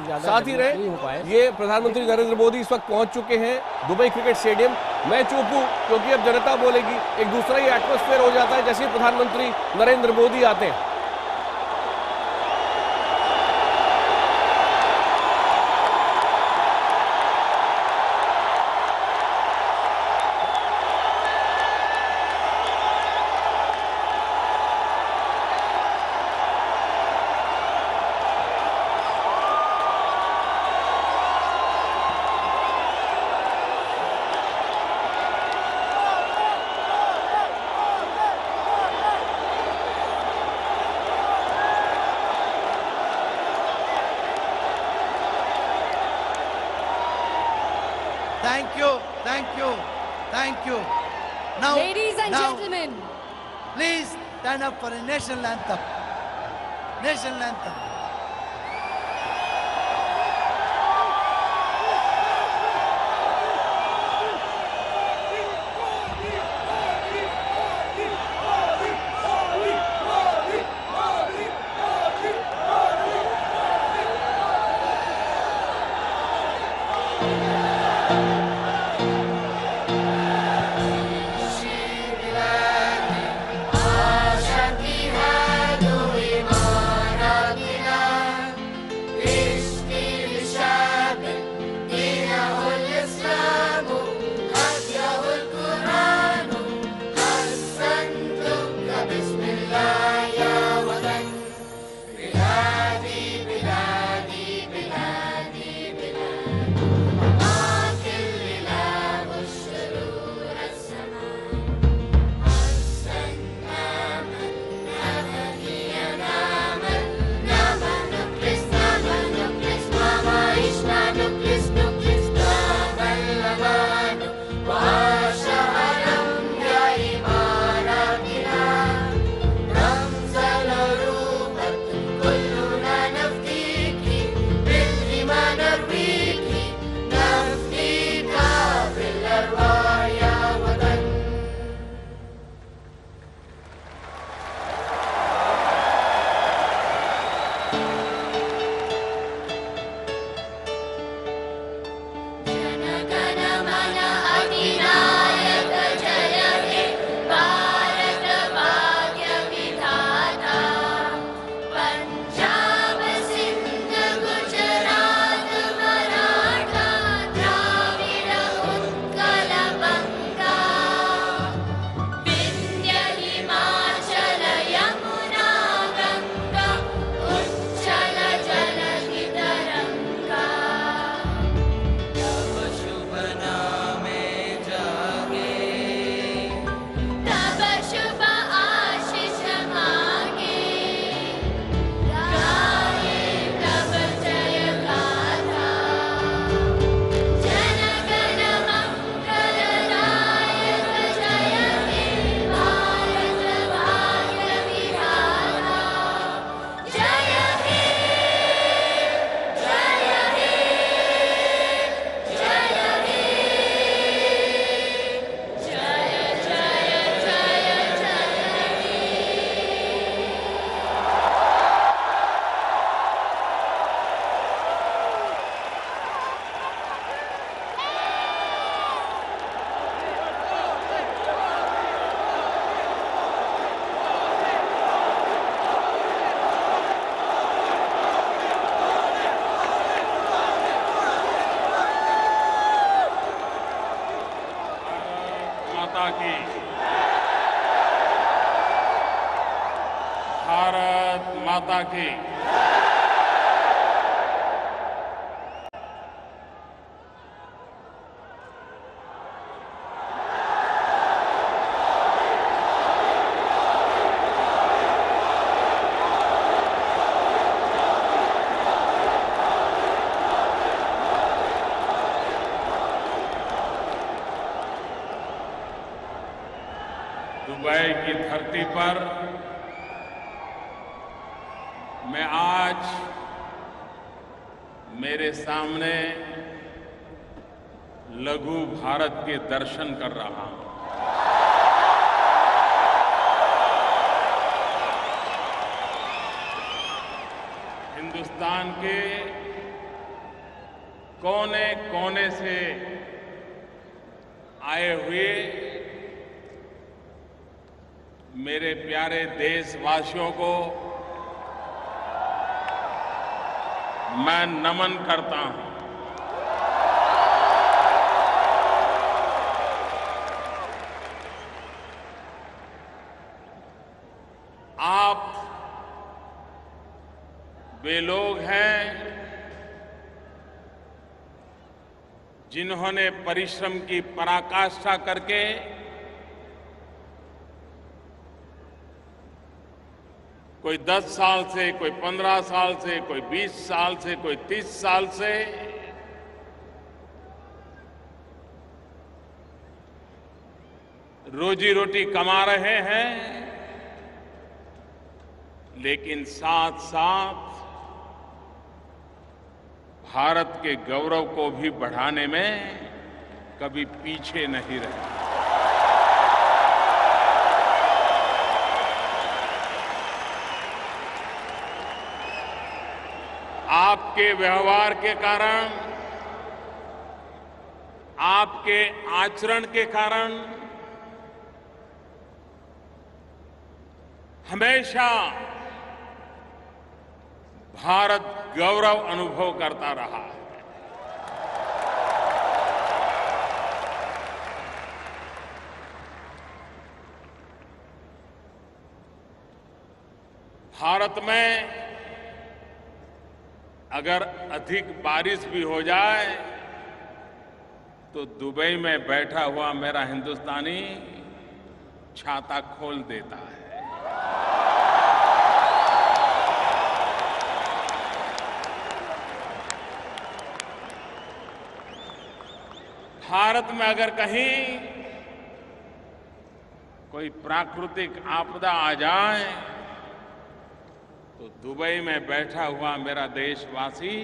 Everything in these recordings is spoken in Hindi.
साथ ही रहे। ये प्रधानमंत्री नरेंद्र मोदी इस वक्त पहुंच चुके हैं दुबई क्रिकेट स्टेडियम। मैं चुप हूं क्योंकि अब जनता बोलेगी, एक दूसरा ही एटमॉस्फेयर हो जाता है जैसे प्रधानमंत्री नरेंद्र मोदी आते हैं। Thank you. Now, ladies and gentlemen, please stand up for a national anthem. National anthem. Bharat माता की। दुबई की धरती पर मैं आज मेरे सामने लघु भारत के दर्शन कर रहा हूं। हिंदुस्तान के कोने कोने से आए हुए मेरे प्यारे देशवासियों को मैं नमन करता हूं। आप वे लोग हैं जिन्होंने परिश्रम की पराकाष्ठा करके कोई 10 साल से, कोई 15 साल से, कोई 20 साल से, कोई 30 साल से रोजी रोटी कमा रहे हैं, लेकिन साथ साथ भारत के गौरव को भी बढ़ाने में कभी पीछे नहीं रहे। आपके व्यवहार के कारण, आपके आचरण के कारण हमेशा भारत गौरव अनुभव करता रहा है। भारत में अगर अधिक बारिश भी हो जाए तो दुबई में बैठा हुआ मेरा हिंदुस्तानी छाता खोल देता है। भारत में अगर कहीं कोई प्राकृतिक आपदा आ जाए तो दुबई में बैठा हुआ मेरा देशवासी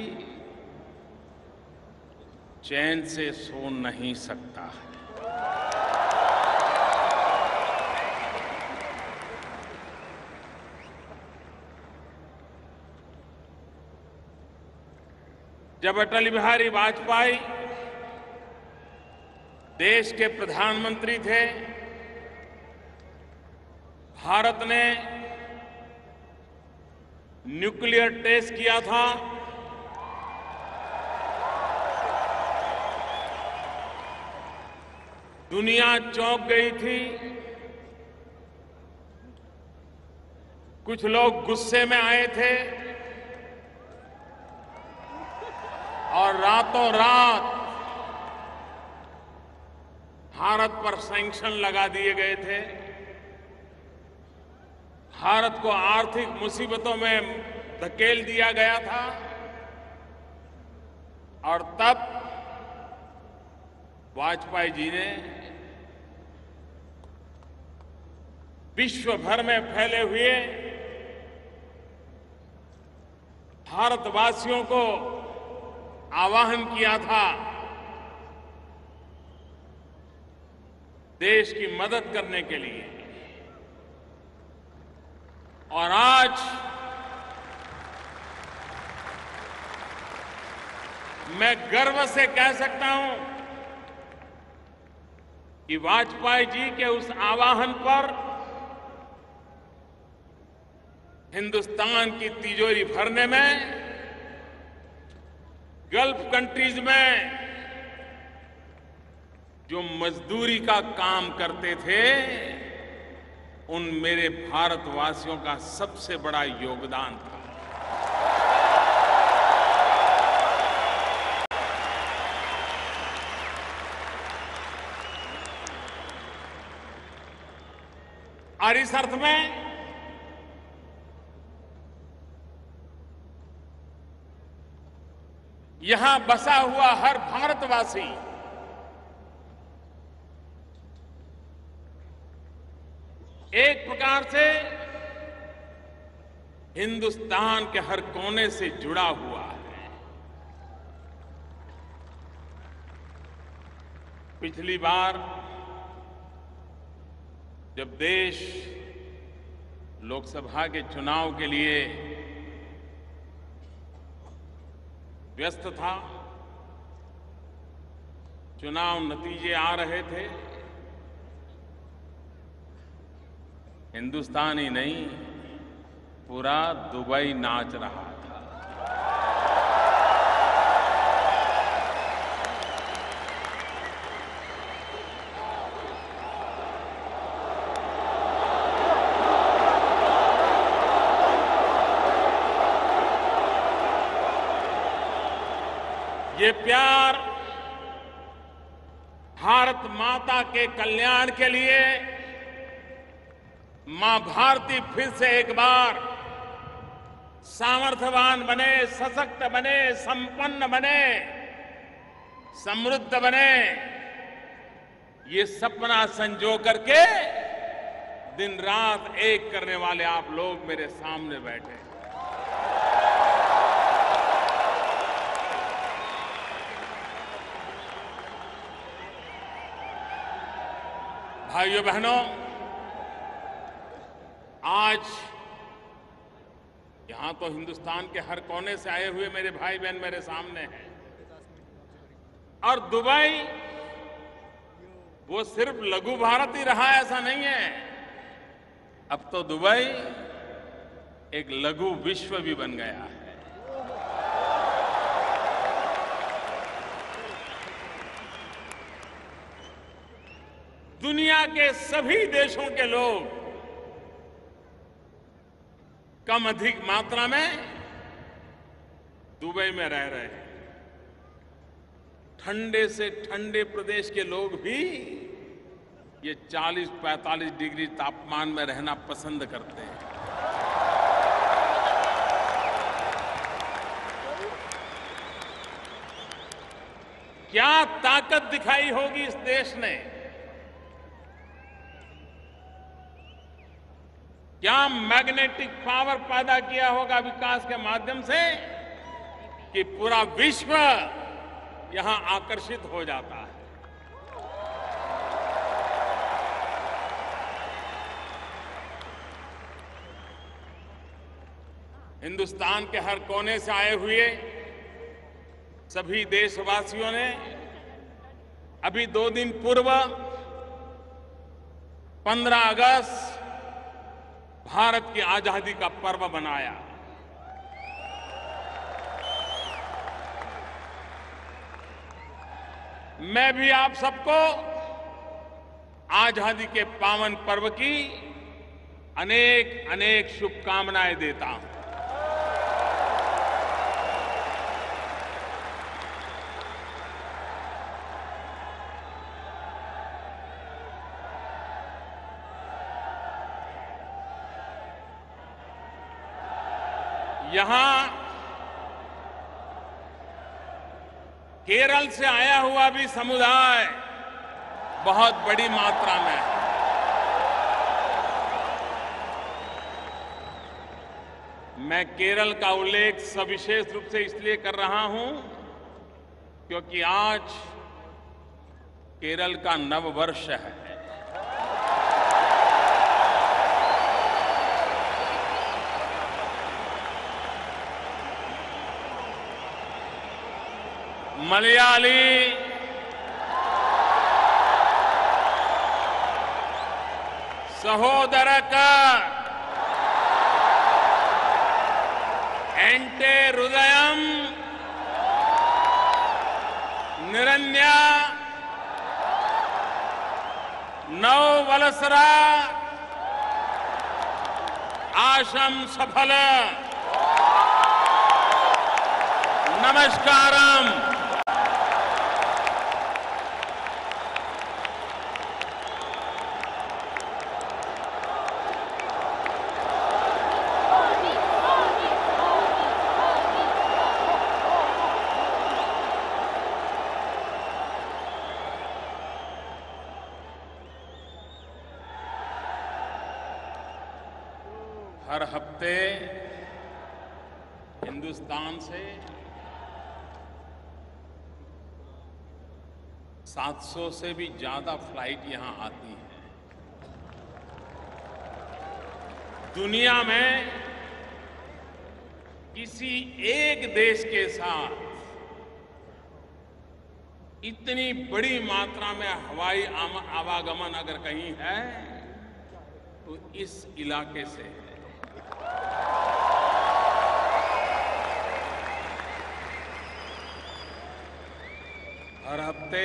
चैन से सो नहीं सकता है। जब अटल बिहारी वाजपेयी देश के प्रधानमंत्री थे, भारत ने न्यूक्लियर टेस्ट किया था। दुनिया चौंक गई थी। कुछ लोग गुस्से में आए थे और रातों रात भारत पर सैंक्शन लगा दिए गए थे। भारत को आर्थिक मुसीबतों में धकेल दिया गया था और तब वाजपेयी जी ने विश्व भर में फैले हुए भारतवासियों को आह्वान किया था देश की मदद करने के लिए। और आज मैं गर्व से कह सकता हूं कि वाजपेयी जी के उस आह्वान पर हिंदुस्तान की तिजोरी भरने में गल्फ कंट्रीज में जो मजदूरी का काम करते थे, उन मेरे भारतवासियों का सबसे बड़ा योगदान था। और इस अर्थ में यहां बसा हुआ हर भारतवासी एक प्रकार से हिंदुस्तान के हर कोने से जुड़ा हुआ है। पिछली बार जब देश लोकसभा के चुनाव के लिए व्यस्त था, चुनाव नतीजे आ रहे थे, हिंदुस्तान ही नहीं, पूरा दुबई नाच रहा था। ये प्यार भारत माता के कल्याण के लिए, मां भारती फिर से एक बार सामर्थ्यवान बने, सशक्त बने, संपन्न बने, समृद्ध बने, ये सपना संजो करके दिन रात एक करने वाले आप लोग मेरे सामने बैठे। भाइयों बहनों, आज यहां तो हिंदुस्तान के हर कोने से आए हुए मेरे भाई बहन मेरे सामने हैं, और दुबई वो सिर्फ लघु भारत ही रहा ऐसा नहीं है, अब तो दुबई एक लघु विश्व भी बन गया है। दुनिया के सभी देशों के लोग कम अधिक मात्रा में दुबई में रह रहे हैं। ठंडे से ठंडे प्रदेश के लोग भी ये 40-45 डिग्री तापमान में रहना पसंद करते हैं। क्या ताकत दिखाई होगी इस देश ने, क्या मैग्नेटिक पावर पैदा किया होगा विकास के माध्यम से कि पूरा विश्व यहां आकर्षित हो जाता है। हिंदुस्तान के हर कोने से आए हुए सभी देशवासियों ने अभी 2 दिन पूर्व 15 अगस्त भारत की आजादी का पर्व मनाया। मैं भी आप सबको आजादी के पावन पर्व की अनेक अनेक शुभकामनाएं देता हूं। यहां केरल से आया हुआ भी समुदाय बहुत बड़ी मात्रा में है। मैं केरल का उल्लेख सविशेष रूप से इसलिए कर रहा हूं क्योंकि आज केरल का नववर्ष है। मलयाली, सहोदरक, एंटे हृदयम, निरन्या, नव वलसरा, आशम सफल, नमस्कारम। हर हफ्ते हिंदुस्तान से 700 से भी ज्यादा फ्लाइट यहां आती हैं। दुनिया में किसी एक देश के साथ इतनी बड़ी मात्रा में हवाई आवागमन अगर कहीं है तो इस इलाके से है। हर हफ्ते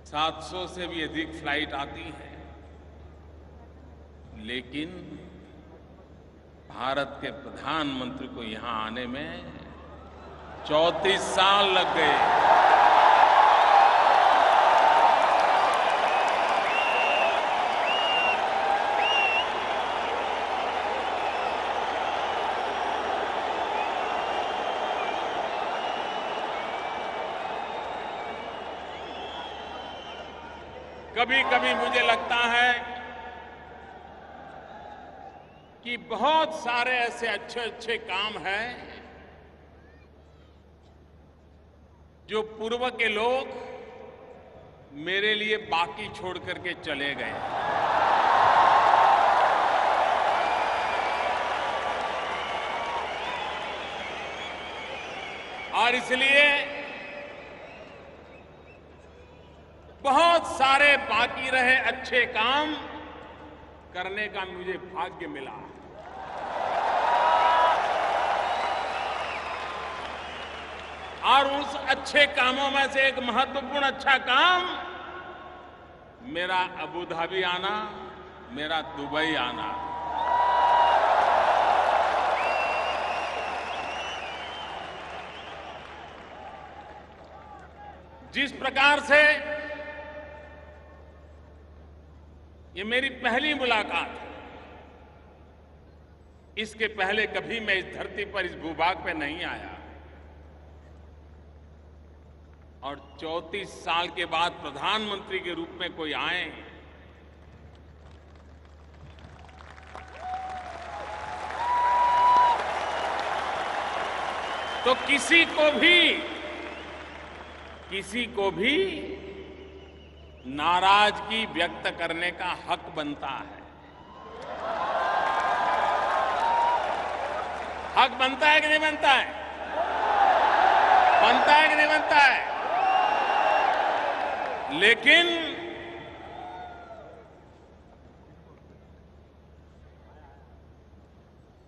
700 से भी अधिक फ्लाइट आती है, लेकिन भारत के प्रधानमंत्री को यहां आने में 34 साल लग गए। कभी कभी मुझे लगता है कि बहुत सारे ऐसे अच्छे अच्छे काम हैं जो पूर्व के लोग मेरे लिए बाकी छोड़ करके चले गए। और इसलिए बहुत सारे बाकी रहे अच्छे काम करने का मुझे भाग्य मिला। और उस अच्छे कामों में से एक महत्वपूर्ण अच्छा काम मेरा अबू धाबी आना, मेरा दुबई आना। जिस प्रकार से ये मेरी पहली मुलाकात है, इसके पहले कभी मैं इस धरती पर, इस भूभाग पे नहीं आया, और 34 साल के बाद प्रधानमंत्री के रूप में कोई आए तो किसी को भी नाराजगी व्यक्त करने का हक बनता है। हक बनता है कि नहीं बनता है? बनता है कि नहीं बनता है? लेकिन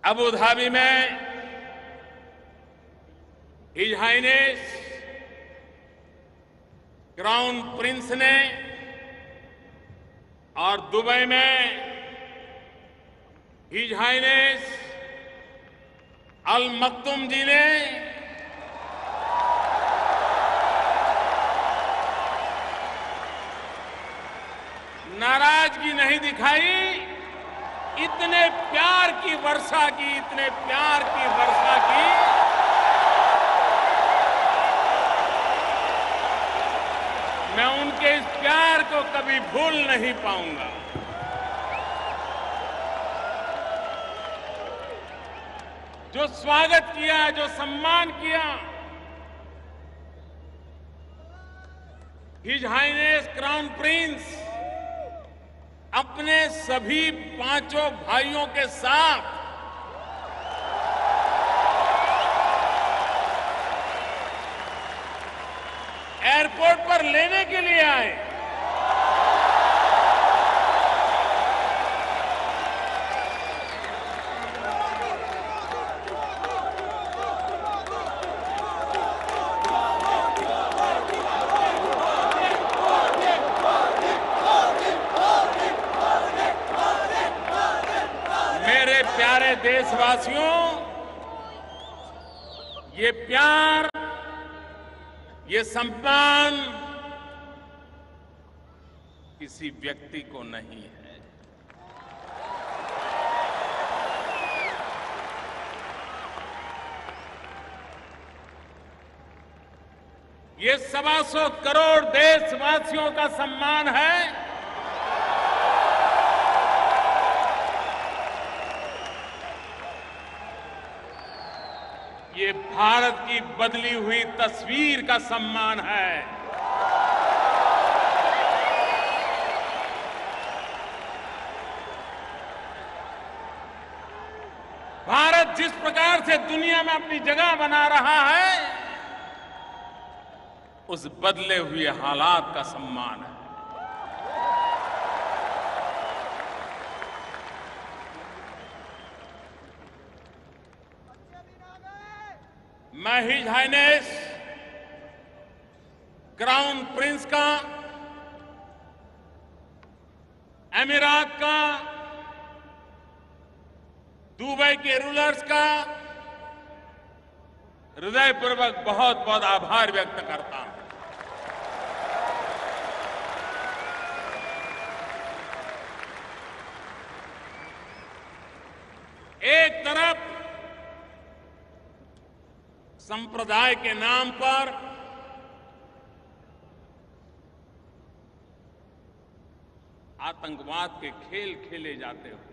अबू धाबी में हिज हाइनेस क्राउन प्रिंस ने और दुबई में हिज हाइनेस अल मक्तुम जी ने नाराजगी नहीं दिखाई। इतने प्यार की वर्षा की, इतने प्यार की वर्षा की, मैं उनके इस प्यार को कभी भूल नहीं पाऊंगा। जो स्वागत किया, जो सम्मान किया, हिज हाइनेस क्राउन प्रिंस अपने सभी 5 भाइयों के साथ एयरपोर्ट पर लेने के लिए आए। मेरे प्यारे देशवासियों, ये प्यार, ये सम्मान किसी व्यक्ति को नहीं है। ये 125 करोड़ देशवासियों का सम्मान है। ये भारत की बदली हुई तस्वीर का सम्मान है। भारत जिस प्रकार से दुनिया में अपनी जगह बना रहा है, उस बदले हुए हालात का सम्मान है। मैं हिज हाइनेस क्राउन प्रिंस का, अमीरात का, दुबई के रूलर्स का हृदयपूर्वक बहुत बहुत आभार व्यक्त करता हूं। एक तरफ संप्रदाय के नाम पर आतंकवाद के खेल खेले जाते हुए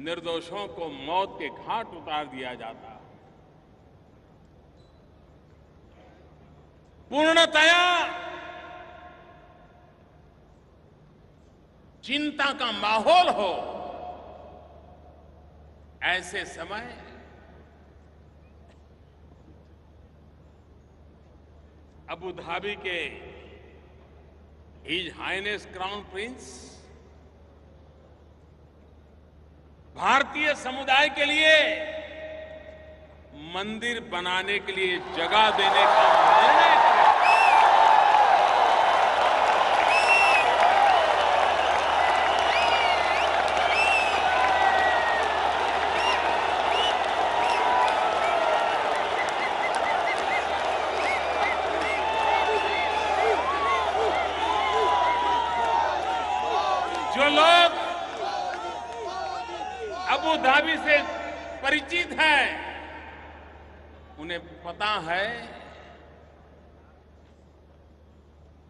निर्दोषों को मौत के घाट उतार दिया जाता, पूर्णतया चिंता का माहौल हो, ऐसे समय अबू धाबी के हिज हाइनेस क्राउन प्रिंस भारतीय समुदाय के लिए मंदिर बनाने के लिए जगह देने का निर्णय करें। जो लोग अबू धाबी से परिचित हैं, उन्हें पता है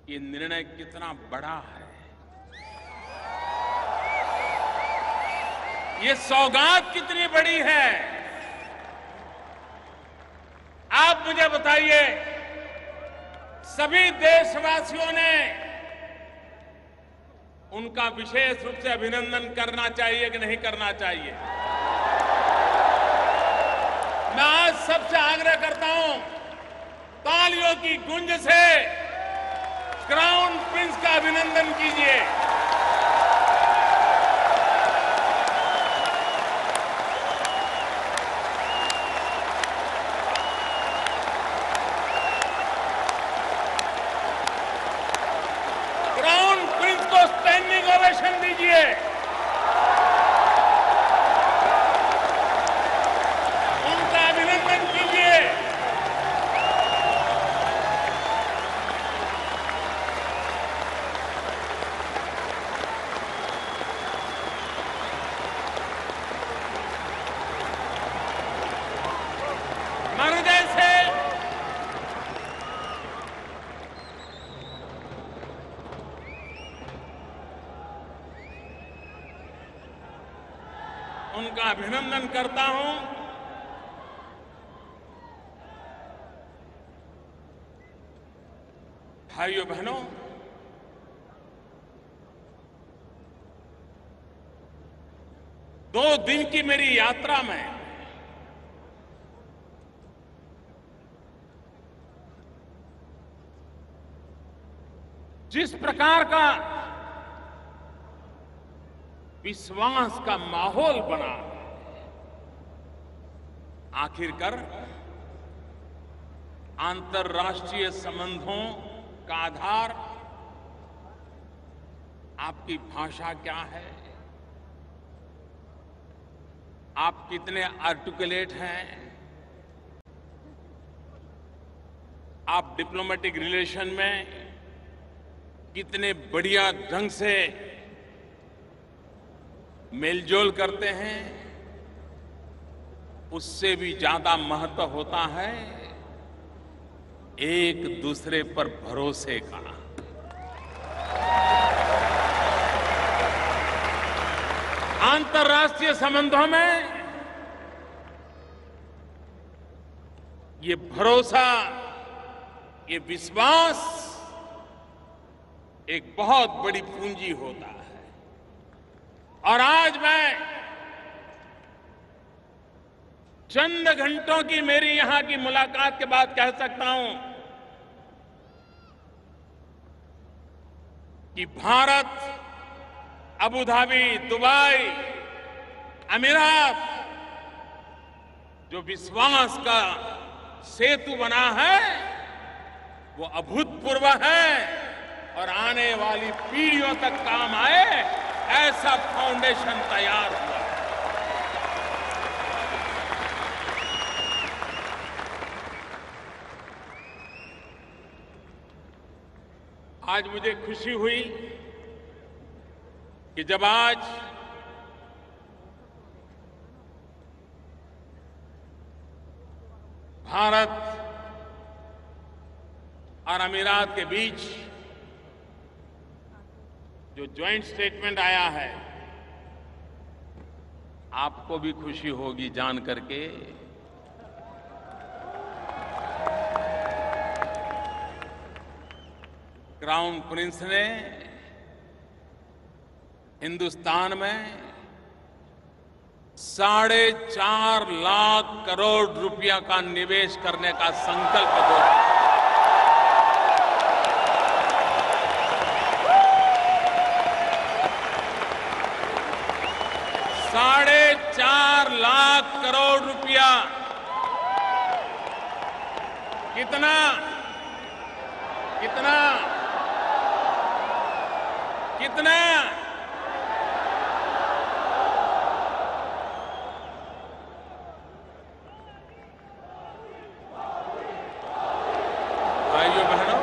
कि निर्णय कितना बड़ा है। ये सौगात कितनी बड़ी है। आप मुझे बताइए, सभी देशवासियों ने उनका विशेष रूप से अभिनंदन करना चाहिए कि नहीं करना चाहिए? मैं आज सबसे आग्रह करता हूं, तालियों की गूंज से क्राउन प्रिंस का अभिनंदन कीजिए। क्राउन प्रिंस को स्टैंडिंग ओवेशन दीजिए। उनका अभिनंदन कीजिए। मैं हृदय से उनका अभिनंदन करता हूं। भाइयों बहनों, दो दिन की मेरी यात्रा में जिस प्रकार का विश्वास का माहौल बना, आखिरकार अंतर्राष्ट्रीय संबंधों का आधार आपकी भाषा क्या है, आप कितने आर्टिकुलेट हैं, आप डिप्लोमेटिक रिलेशन में कितने बढ़िया ढंग से मेलजोल करते हैं, उससे भी ज्यादा महत्व होता है एक दूसरे पर भरोसे का। अंतर्राष्ट्रीय संबंधों में ये भरोसा, ये विश्वास एक बहुत बड़ी पूंजी होता है। और आज मैं चंद घंटों की मेरी यहां की मुलाकात के बाद कह सकता हूं कि भारत, अबू धाबी, दुबई, अमीरात जो विश्वास का सेतु बना है वो अभूतपूर्व है और आने वाली पीढ़ियों तक काम आए ऐसा फाउंडेशन तैयार हुआ। आज मुझे खुशी हुई कि जब आज भारत और अमीरात के बीच जो ज्वाइंट स्टेटमेंट आया है, आपको भी खुशी होगी जान करके क्राउन प्रिंस ने हिंदुस्तान में 4.5 लाख करोड़ रुपया का निवेश करने का संकल्प लिया। $4.5 लाख करोड़ रुपया कितना कितना कितना भाइयों बहनों,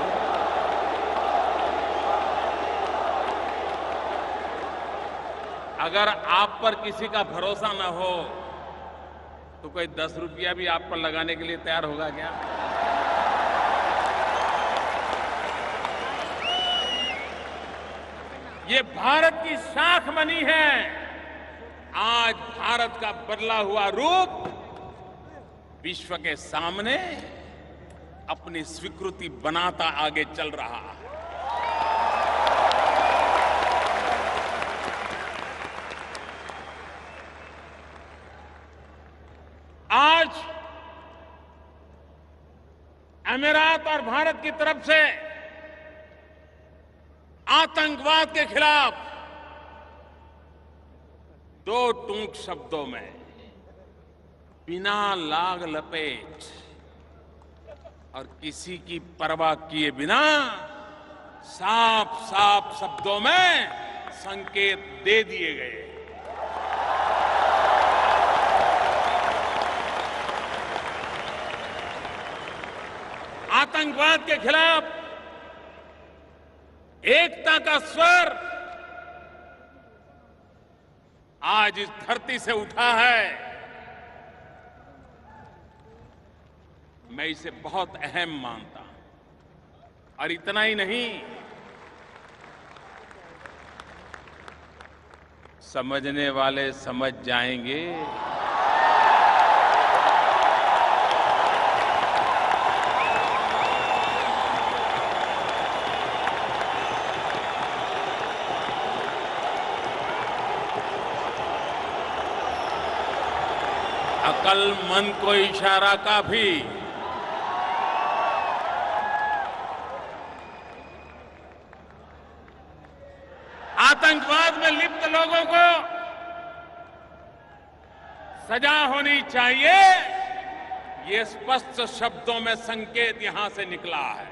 अगर आप पर किसी का भरोसा न हो तो कोई 10 रुपया भी आप पर लगाने के लिए तैयार होगा क्या? ये भारत की शाख बनी है। आज भारत का बदला हुआ रूप विश्व के सामने अपनी स्वीकृति बनाता आगे चल रहा है। आज अमीरात और भारत की तरफ से आतंकवाद के खिलाफ 2 टूक शब्दों में बिना लाग लपेट और किसी की परवाह किए बिना साफ साफ शब्दों में संकेत दे दिए गए। आतंकवाद के खिलाफ एकता का स्वर आज इस धरती से उठा है। मैं इसे बहुत अहम मानता हूं। और इतना ही नहीं, समझने वाले समझ जाएंगे। अक्लमंद को इशारा का भी आतंकवाद में लिप्त लोगों को सजा होनी चाहिए, ये स्पष्ट शब्दों में संकेत यहां से निकला है।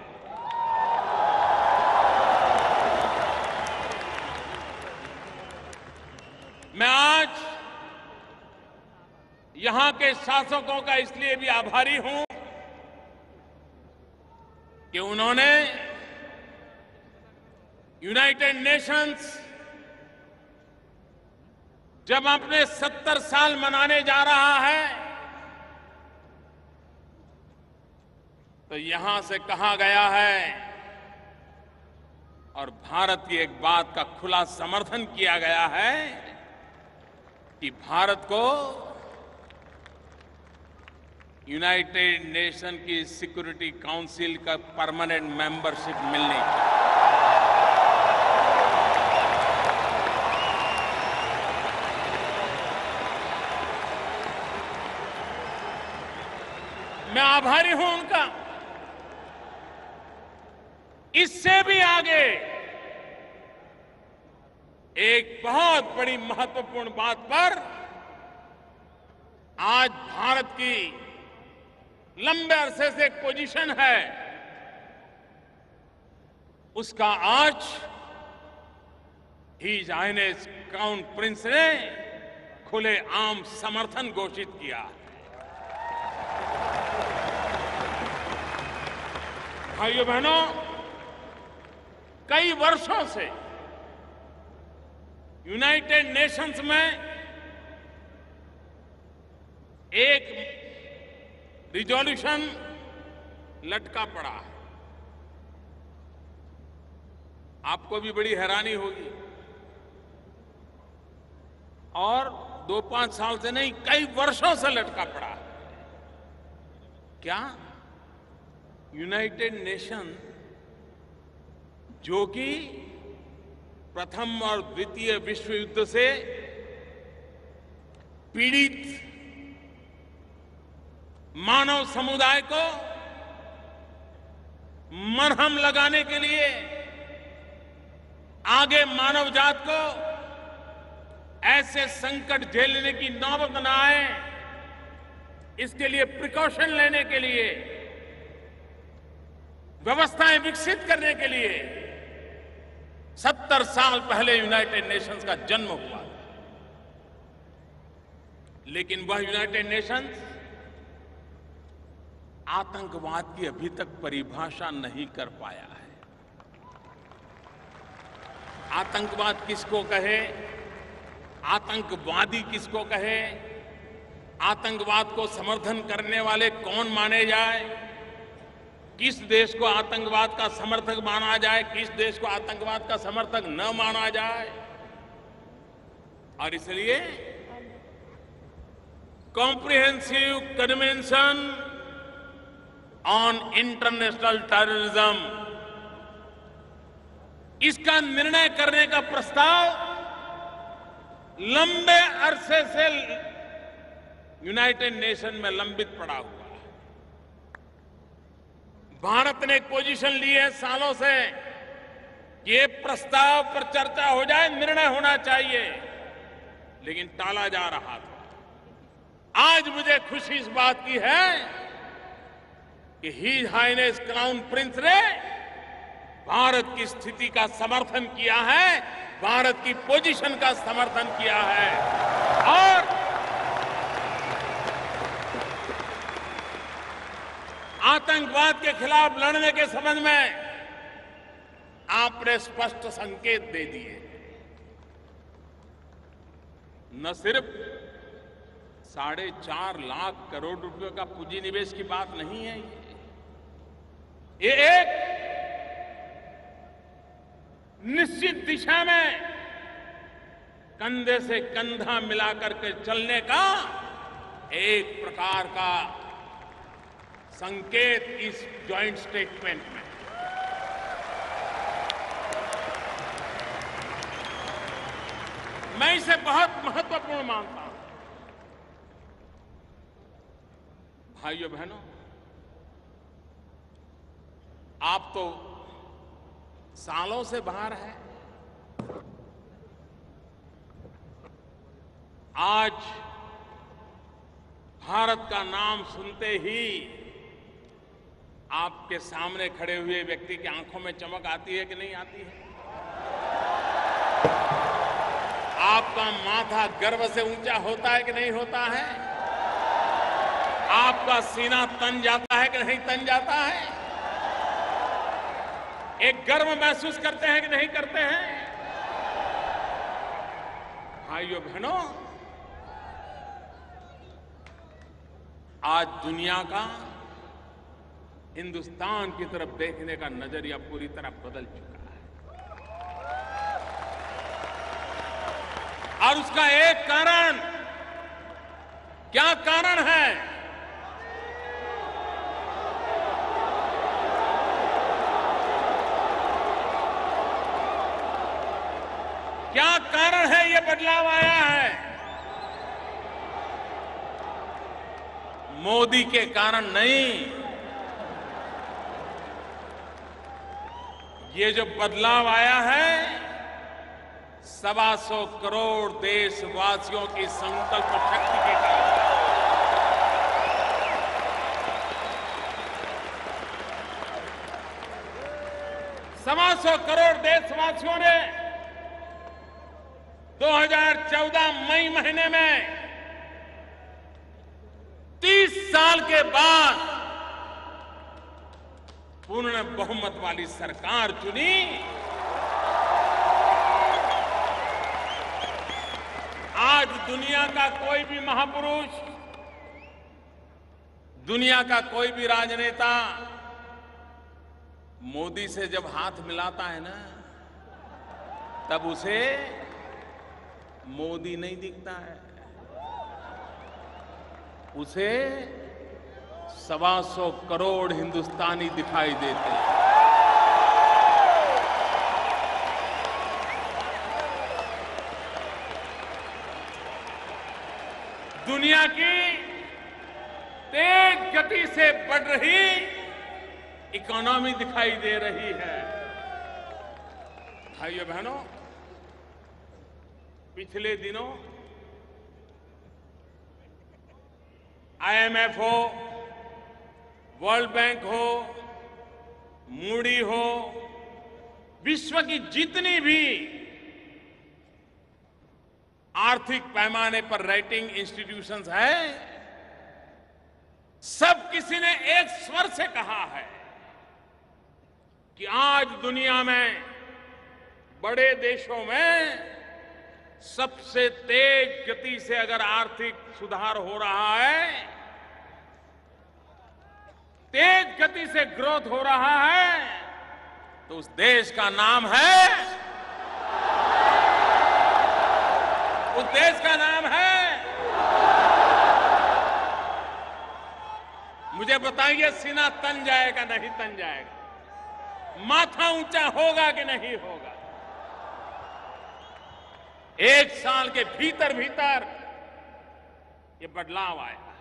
मैं आज यहां के शासकों का इसलिए भी आभारी हूं कि उन्होंने यूनाइटेड नेशंस जब अपने 70 साल मनाने जा रहा है तो यहां से कहा गया है और भारत की एक बात का खुला समर्थन किया गया है कि भारत को यूनाइटेड नेशन की सिक्योरिटी काउंसिल का परमानेंट मेंबरशिप मिलनी चाहिए। मैं आभारी हूं उनका। इससे भी आगे एक बहुत बड़ी महत्वपूर्ण बात पर आज भारत की लंबे अरसे से एक पोजीशन है, उसका आज हिज हाइनेस क्राउन प्रिंस ने खुले आम समर्थन घोषित किया है। भाइयों बहनों, कई वर्षों से यूनाइटेड नेशंस में एक रिजोल्यूशन लटका पड़ा है। आपको भी बड़ी हैरानी होगी, और 2-5 साल से नहीं, कई वर्षों से लटका पड़ा है। क्या यूनाइटेड नेशन, जो कि प्रथम और द्वितीय विश्व युद्ध से पीड़ित मानव समुदाय को मरहम लगाने के लिए, आगे मानव जात को ऐसे संकट झेलने की नौबत न आए, इसके लिए प्रिकॉशन लेने के लिए, व्यवस्थाएं विकसित करने के लिए 70 साल पहले यूनाइटेड नेशंस का जन्म हुआ। लेकिन वह यूनाइटेड नेशंस आतंकवाद की अभी तक परिभाषा नहीं कर पाया है। आतंकवाद किसको कहे, आतंकवादी किसको कहे, आतंकवाद को समर्थन करने वाले कौन माने जाए, किस देश को आतंकवाद का समर्थक माना जाए, किस देश को आतंकवाद का समर्थक न माना जाए। और इसलिए comprehensive convention on international terrorism, इसका निर्णय करने का प्रस्ताव लंबे अरसे से यूनाइटेड नेशन में लंबित पड़ा हुआ है। भारत ने एक पोजीशन ली है सालों से, ये प्रस्ताव पर चर्चा हो जाए, निर्णय होना चाहिए, लेकिन टाला जा रहा था। आज मुझे खुशी इस बात की है कि हिज हाइनेस क्राउन प्रिंस ने भारत की स्थिति का समर्थन किया है, भारत की पोजीशन का समर्थन किया है। और आतंकवाद के खिलाफ लड़ने के संबंध में आपने स्पष्ट संकेत दे दिए। न सिर्फ 4.5 लाख करोड़ रुपए का पूंजी निवेश की बात नहीं है, ये एक निश्चित दिशा में कंधे से कंधा मिलाकर के चलने का एक प्रकार का संकेत इस जॉइंट स्टेटमेंट में। मैं इसे बहुत महत्वपूर्ण मानता हूं। भाइयों बहनों, आप तो सालों से बाहर है, आज भारत का नाम सुनते ही आपके सामने खड़े हुए व्यक्ति की आंखों में चमक आती है कि नहीं आती है? आपका माथा गर्व से ऊंचा होता है कि नहीं होता है? आपका सीना तन जाता है कि नहीं तन जाता है? एक गर्व महसूस करते हैं कि नहीं करते हैं? भाइयों बहनों, आज दुनिया का हिंदुस्तान की तरफ देखने का नजरिया पूरी तरह बदल चुका है, और उसका एक कारण, क्या कारण है? क्या कारण है ये बदलाव आया है? मोदी के कारण नहीं, ये जो बदलाव आया है 125 करोड़ देशवासियों की संकल्प शक्ति के कारण। 125 करोड़ देशवासियों ने 2014 मई महीने में 30 साल के बाद पूर्ण बहुमत वाली सरकार चुनी। आज दुनिया का कोई भी महापुरुष, दुनिया का कोई भी राजनेता मोदी से जब हाथ मिलाता है ना, तब उसे मोदी नहीं दिखता है, उसे 125 करोड़ हिंदुस्तानी दिखाई देते हैं। दुनिया की तेज गति से बढ़ रही इकोनॉमी दिखाई दे रही है। भाइयों बहनों, पिछले दिनों IMF हो, वर्ल्ड बैंक हो, मूडी हो, विश्व की जितनी भी आर्थिक पैमाने पर रेटिंग इंस्टीट्यूशंस हैं, सब किसी ने एक स्वर से कहा है कि आज दुनिया में बड़े देशों में सबसे तेज गति से अगर आर्थिक सुधार हो रहा है, तेज गति से ग्रोथ हो रहा है, तो उस देश का नाम है, उस देश का नाम है, मुझे बताइए सीना तन जाएगा नहीं तन जाएगा, माथा ऊंचा होगा कि नहीं होगा? एक साल के भीतर भीतर ये बदलाव आया है।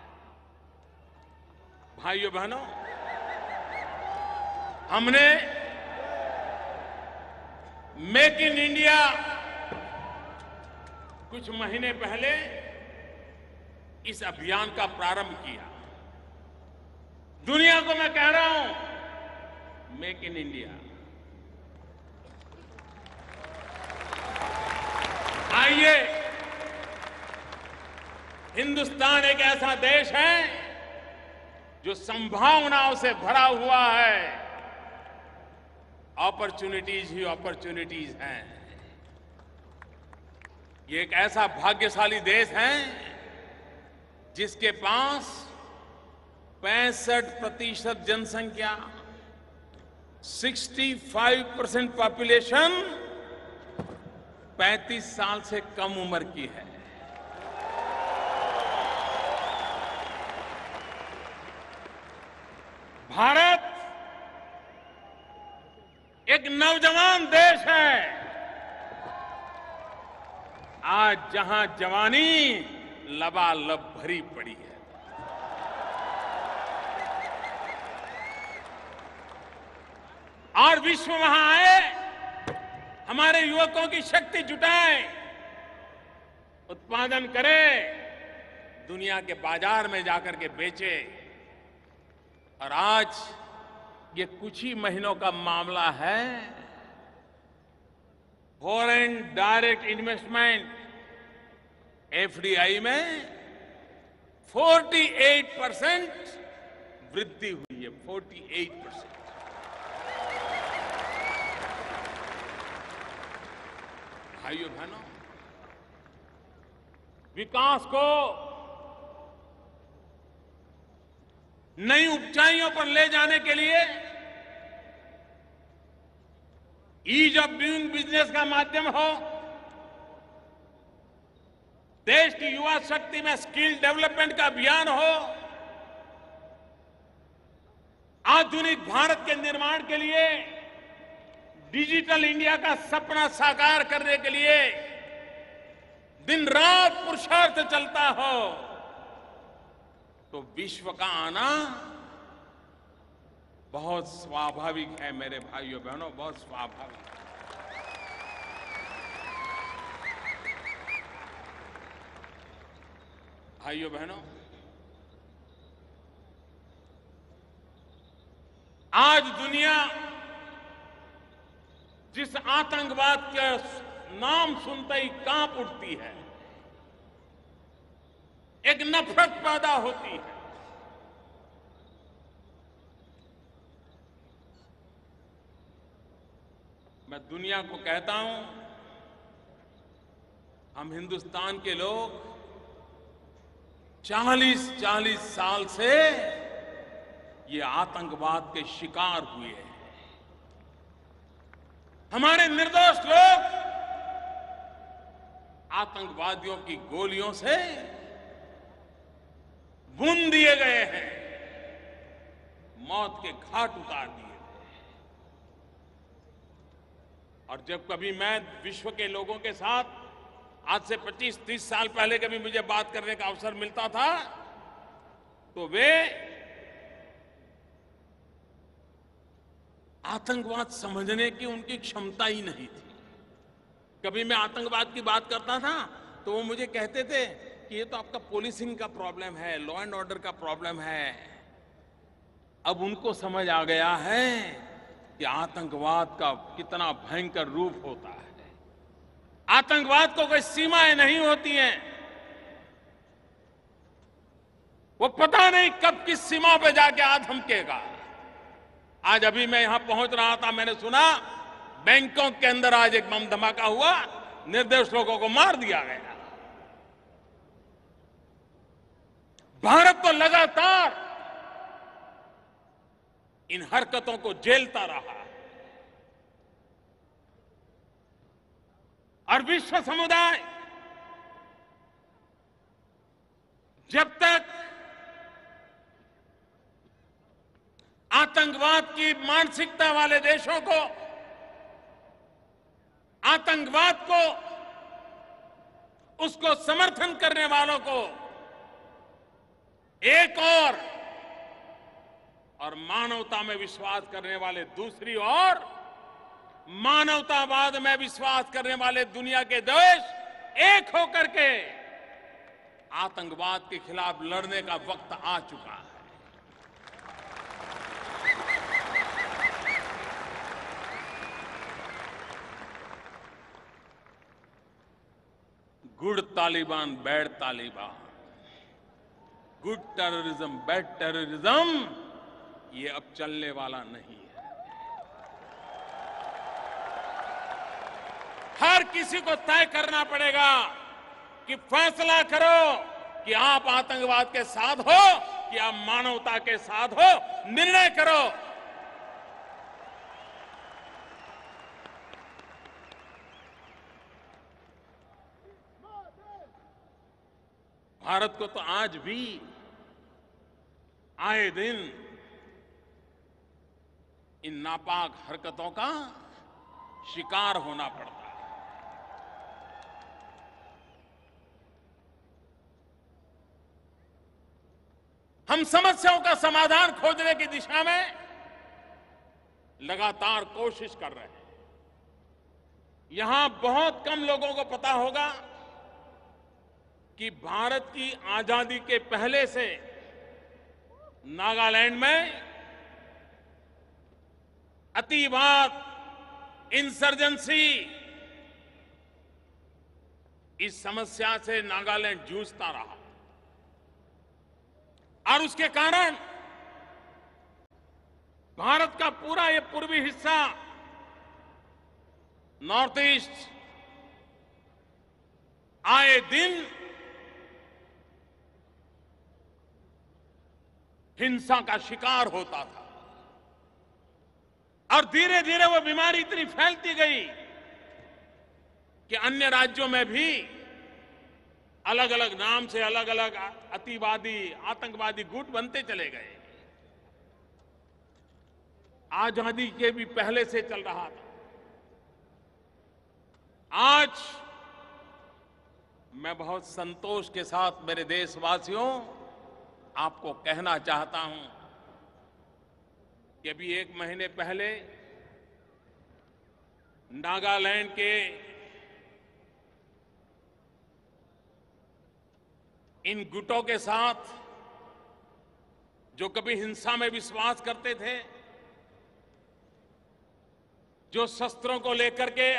भाइयों बहनों, हमने मेक इन इंडिया कुछ महीने पहले इस अभियान का प्रारंभ किया। दुनिया को मैं कह रहा हूं, मेक इन इंडिया। आइए, हिंदुस्तान एक ऐसा देश है जो संभावनाओं से भरा हुआ है। अपॉर्चुनिटीज ही अपॉर्चुनिटीज हैं। ये एक ऐसा भाग्यशाली देश है जिसके पास 65% जनसंख्या, 65% पॉपुलेशन 35 साल से कम उम्र की है। भारत एक नौजवान देश है। आज जहां जवानी लबालब भरी पड़ी है, और विश्व वहां आए, हमारे युवकों की शक्ति जुटाए, उत्पादन करे, दुनिया के बाजार में जाकर के बेचे। और आज ये कुछ ही महीनों का मामला है, फॉरेन डायरेक्ट इन्वेस्टमेंट FDI में 48% वृद्धि हुई है। 48%। भाइयों बहनों, विकास को नई ऊंचाइयों पर ले जाने के लिए ईज ऑफ डूइंग बिजनेस का माध्यम हो, देश की युवा शक्ति में स्किल डेवलपमेंट का अभियान हो, आधुनिक भारत के निर्माण के लिए, डिजिटल इंडिया का सपना साकार करने के लिए दिन रात पुरुषार्थ चलता हो, तो विश्व का आना बहुत स्वाभाविक है मेरे भाइयों बहनों, बहुत स्वाभाविक है। भाइयों बहनों, आज दुनिया जिस आतंकवाद के नाम सुनते ही कांप उठती है, एक नफरत पैदा होती है। मैं दुनिया को कहता हूं, हम हिंदुस्तान के लोग 40 साल से ये आतंकवाद के शिकार हुए हैं। हमारे निर्दोष लोग आतंकवादियों की गोलियों से भून दिए गए हैं, मौत के घाट उतार दिए गए। और जब कभी मैं विश्व के लोगों के साथ आज से 25-30 साल पहले कभी मुझे बात करने का अवसर मिलता था, तो वे आतंकवाद समझने की उनकी क्षमता ही नहीं थी। कभी मैं आतंकवाद की बात करता था तो वो मुझे कहते थे कि ये तो आपका पुलिसिंग का प्रॉब्लम है, लॉ एंड ऑर्डर का प्रॉब्लम है। अब उनको समझ आ गया है कि आतंकवाद का कितना भयंकर रूप होता है। आतंकवाद को कोई सीमाएं नहीं होती हैं। वो पता नहीं कब किस सीमा पे जाके आ धमकेगा। आज अभी मैं यहां पहुंच रहा था, मैंने सुना बैंकॉक के अंदर आज एक बम धमाका हुआ, निर्दोष लोगों को मार दिया गया। भारत तो लगातार इन हरकतों को झेलता रहा और विश्व समुदाय जब तक आतंकवाद की मानसिकता वाले देशों को, आतंकवाद को, उसको समर्थन करने वालों को एक और मानवता में विश्वास करने वाले दूसरी ओर, मानवतावाद में विश्वास करने वाले दुनिया के देश एक होकर के आतंकवाद के खिलाफ लड़ने का वक्त आ चुका है। Good Taliban, bad Taliban, good terrorism, bad terrorism, ये अब चलने वाला नहीं है। हर किसी को तय करना पड़ेगा कि फैसला करो कि आप आतंकवाद के साथ हो कि आप मानवता के साथ हो। निर्णय करो। भारत को तो आज भी आए दिन इन नापाक हरकतों का शिकार होना पड़ता है। हम समस्याओं का समाधान खोजने की दिशा में लगातार कोशिश कर रहे हैं। यहां बहुत कम लोगों को पता होगा कि भारत की आजादी के पहले से नागालैंड में अतिवाद, इंसर्जेंसी, इस समस्या से नागालैंड जूझता रहा और उसके कारण भारत का पूरा ये पूर्वी हिस्सा, नॉर्थ ईस्ट, आए दिन हिंसा का शिकार होता था और धीरे धीरे वो बीमारी इतनी फैलती गई कि अन्य राज्यों में भी अलग अलग नाम से अलग अलग अतिवादी, आतंकवादी गुट बनते चले गए। आजादी के भी पहले से चल रहा था। आज मैं बहुत संतोष के साथ मेरे देशवासियों आपको कहना चाहता हूं कि अभी 1 महीने पहले नागालैंड के इन गुटों के साथ जो कभी हिंसा में विश्वास करते थे, जो शस्त्रों को लेकर के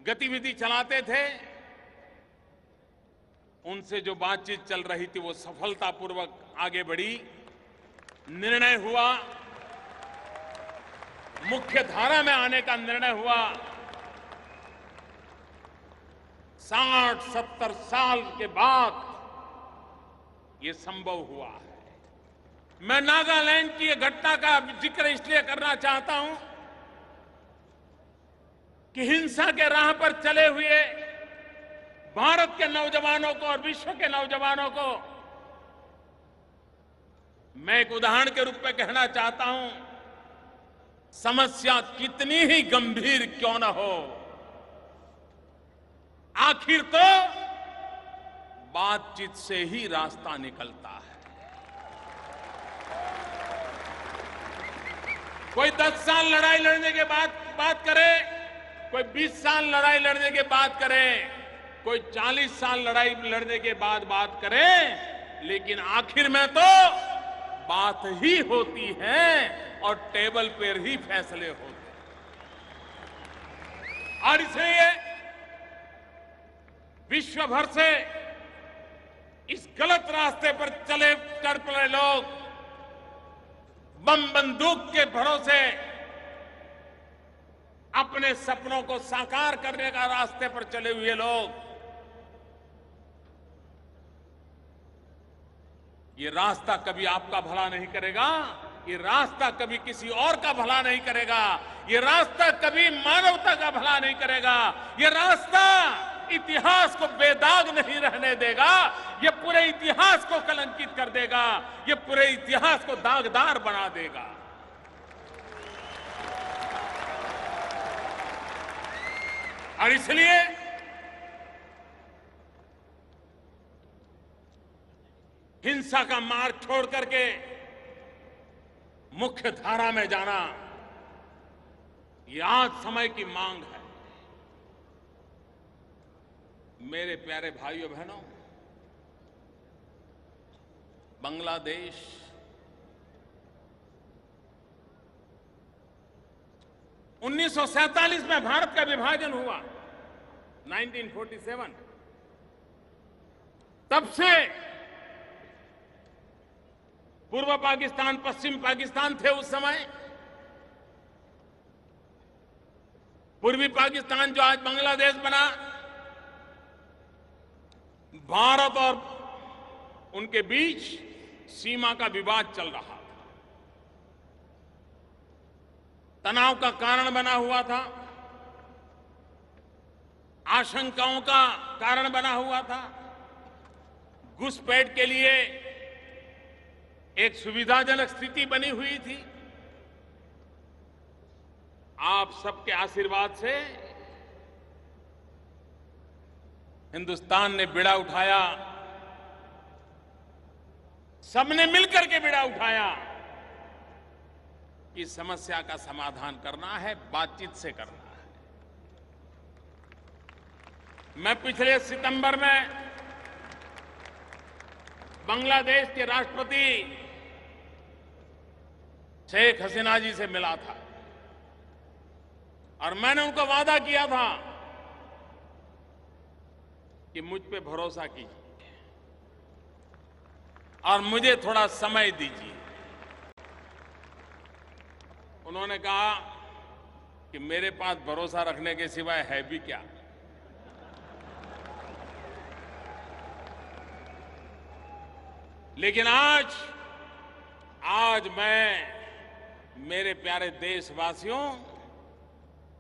गतिविधि चलाते थे, उनसे जो बातचीत चल रही थी वो सफलतापूर्वक आगे बढ़ी। निर्णय हुआ, मुख्य धारा में आने का निर्णय हुआ। 60-70 साल के बाद ये संभव हुआ है। मैं नागालैंड की घटना का जिक्र इसलिए करना चाहता हूं कि हिंसा के राह पर चले हुए भारत के नौजवानों को और विश्व के नौजवानों को मैं एक उदाहरण के रूप में कहना चाहता हूं, समस्या कितनी ही गंभीर क्यों न हो, आखिर तो बातचीत से ही रास्ता निकलता है। कोई 10 साल लड़ाई लड़ने के बाद बात करे, कोई 20 साल लड़ाई लड़ने के बाद करे, कोई 40 साल लड़ाई लड़ने के बाद बात करे, लेकिन आखिर में तो बात ही होती है और टेबल पर ही फैसले होते हैं। और इसलिए विश्व भर से इस गलत रास्ते पर चल पड़े लोग, बम बंदूक के भरोसे अपने सपनों को साकार करने का रास्ते पर चले हुए लोग, ये रास्ता कभी आपका भला नहीं करेगा, ये रास्ता कभी किसी और का भला नहीं करेगा, ये रास्ता कभी मानवता का भला नहीं करेगा, ये रास्ता इतिहास को बेदाग नहीं रहने देगा, ये पूरे इतिहास को कलंकित कर देगा, ये पूरे इतिहास को दागदार बना देगा। और इसलिए हिंसा का मार्ग छोड़ करके मुख्य धारा में जाना, ये आज समय की मांग है। मेरे प्यारे भाइयों बहनों, बांग्लादेश उन्नीस 1947 में भारत का विभाजन हुआ, 1947। तब से पूर्व पाकिस्तान, पश्चिम पाकिस्तान थे उस समय। पूर्वी पाकिस्तान जो आज बांग्लादेश बना, भारत और उनके बीच सीमा का विवाद चल रहा था, तनाव का कारण बना हुआ था, आशंकाओं का कारण बना हुआ था। घुसपैठ के लिए एक सुविधाजनक स्थिति बनी हुई थी। आप सबके आशीर्वाद से हिंदुस्तान ने बीड़ा उठाया, सबने मिलकर के बीड़ा उठाया कि समस्या का समाधान करना है, बातचीत से करना है। मैं पिछले सितंबर में बांग्लादेश के राष्ट्रपति शेख हसीना जी से मिला था और मैंने उनको वादा किया था कि मुझ पे भरोसा कीजिए और मुझे थोड़ा समय दीजिए। उन्होंने कहा कि मेरे पास भरोसा रखने के सिवाय है भी क्या। लेकिन आज मैं मेरे प्यारे देशवासियों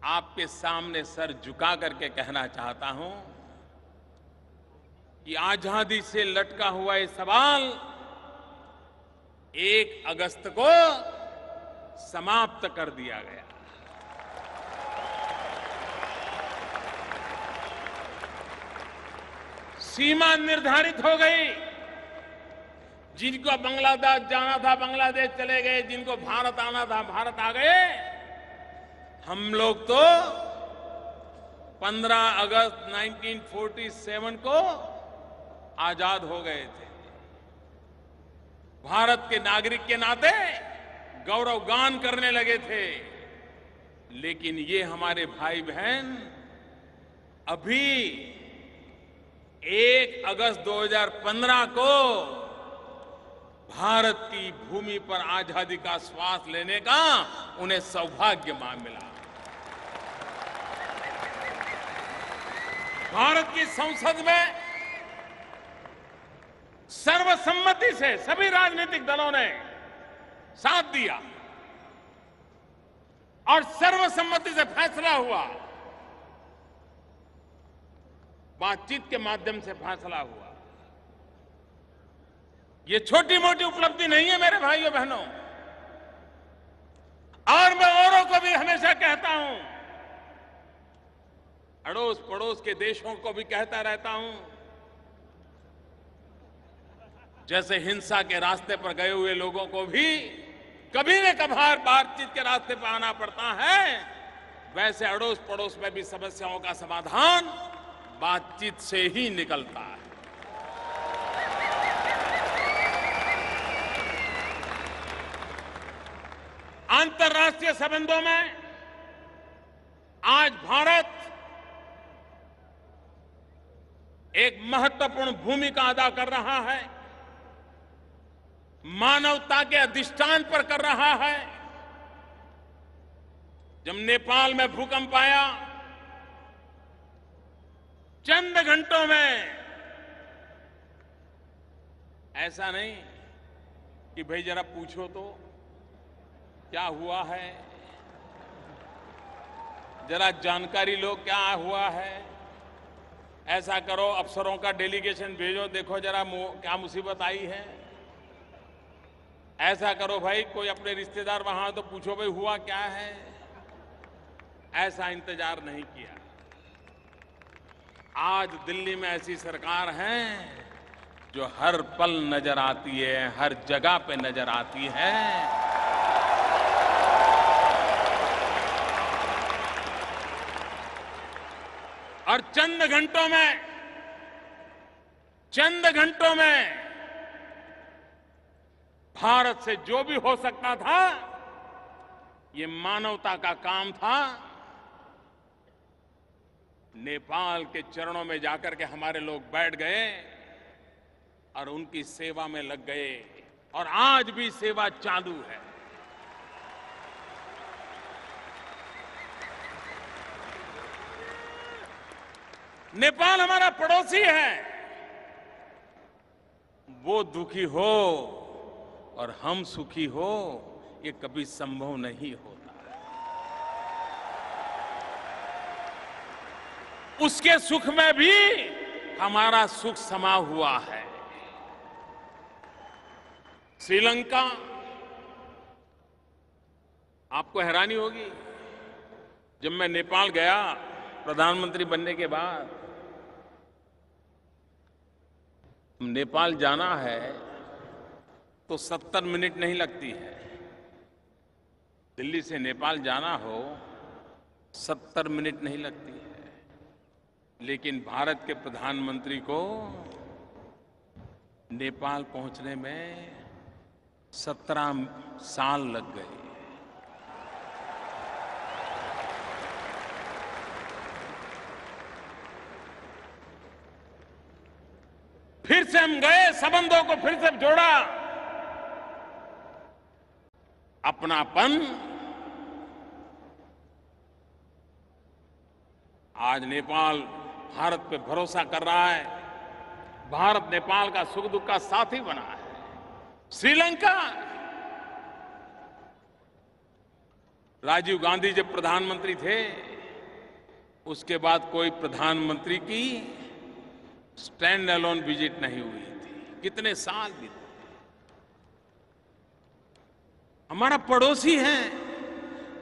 आपके सामने सर झुका करके कहना चाहता हूं कि आजादी से लटका हुआ ये सवाल 1 अगस्त को समाप्त कर दिया गया। सीमा निर्धारित हो गई, जिनको बांग्लादेश जाना था बांग्लादेश चले गए, जिनको भारत आना था भारत आ गए। हम लोग तो 15 अगस्त 1947 को आजाद हो गए थे। भारत के नागरिक के नाते गौरवगान करने लगे थे। लेकिन ये हमारे भाई बहन अभी 1 अगस्त 2015 को भारत की भूमि पर आजादी का श्वास लेने का उन्हें सौभाग्य मिला। भारत की संसद में सर्वसम्मति से सभी राजनीतिक दलों ने साथ दिया और सर्वसम्मति से फैसला हुआ, बातचीत के माध्यम से फैसला हुआ। ये छोटी मोटी उपलब्धि नहीं है मेरे भाइयों बहनों। और मैं औरों को भी हमेशा कहता हूं, अड़ोस पड़ोस के देशों को भी कहता रहता हूं, जैसे हिंसा के रास्ते पर गए हुए लोगों को भी कभी न कभार बातचीत के रास्ते पर आना पड़ता है, वैसे अड़ोस पड़ोस में भी समस्याओं का समाधान बातचीत से ही निकलता है। अंतर्राष्ट्रीय संबंधों में आज भारत एक महत्वपूर्ण भूमिका अदा कर रहा है, मानवता के अधिष्ठान पर कर रहा है। जब नेपाल में भूकंप आया, चंद घंटों में, ऐसा नहीं कि भाई जरा पूछो तो क्या हुआ है, जरा जानकारी लो क्या हुआ है, ऐसा करो अफसरों का डेलीगेशन भेजो, देखो जरा क्या मुसीबत आई है, ऐसा करो भाई कोई अपने रिश्तेदार वहां तो पूछो भाई हुआ क्या है। ऐसा इंतजार नहीं किया। आज दिल्ली में ऐसी सरकार है जो हर पल नजर आती है, हर जगह पे नजर आती है। और चंद घंटों में भारत से जो भी हो सकता था, ये मानवता का काम था, नेपाल के चरणों में जाकर के हमारे लोग बैठ गए और उनकी सेवा में लग गए और आज भी सेवा चालू है। नेपाल हमारा पड़ोसी है, वो दुखी हो और हम सुखी हो, ये कभी संभव नहीं होता। उसके सुख में भी हमारा सुख समा हुआ है। श्रीलंका, आपको हैरानी होगी, जब मैं नेपाल गया प्रधानमंत्री बनने के बाद, नेपाल जाना है तो 70 मिनट नहीं लगती है। दिल्ली से नेपाल जाना हो 70 मिनट नहीं लगती है। लेकिन भारत के प्रधानमंत्री को नेपाल पहुंचने में 17 साल लग गए। फिर से हम गए, संबंधों को फिर से जोड़ा, अपनापन। आज नेपाल भारत पे भरोसा कर रहा है, भारत नेपाल का सुख दुख का साथी बना है। श्रीलंका, राजीव गांधी जब प्रधानमंत्री थे, उसके बाद कोई प्रधानमंत्री की स्टैंड अलोन विजिट नहीं हुई थी। कितने साल बीते। हमारा पड़ोसी है।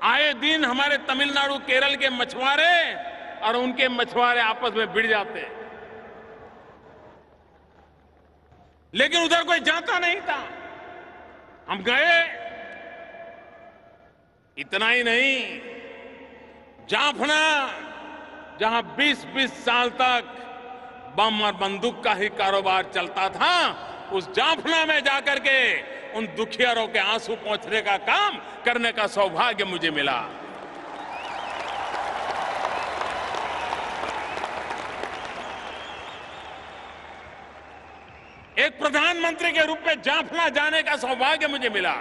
आए दिन हमारे तमिलनाडु केरल के मछुआरे और उनके मछुआरे आपस में भिड़ जाते हैं। लेकिन उधर कोई जाता नहीं था। हम गए। इतना ही नहीं, जाफना जहां 20-20 साल तक बम और बंदूक का ही कारोबार चलता था, उस जाफना में जाकर के उन दुखियारों के आंसू पोंछने का काम करने का सौभाग्य मुझे मिला। एक प्रधानमंत्री के रूप में जाफना जाने का सौभाग्य मुझे मिला।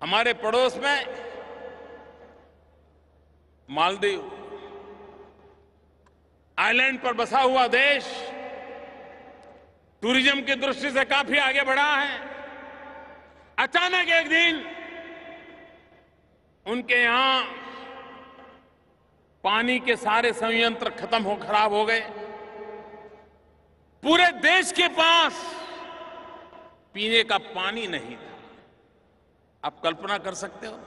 हमारे पड़ोस में मालदीव आइलैंड पर बसा हुआ देश, टूरिज्म की दृष्टि से काफी आगे बढ़ा है। अचानक एक दिन उनके यहां पानी के सारे संयंत्र खराब हो गए। पूरे देश के पास पीने का पानी नहीं था। आप कल्पना कर सकते हो,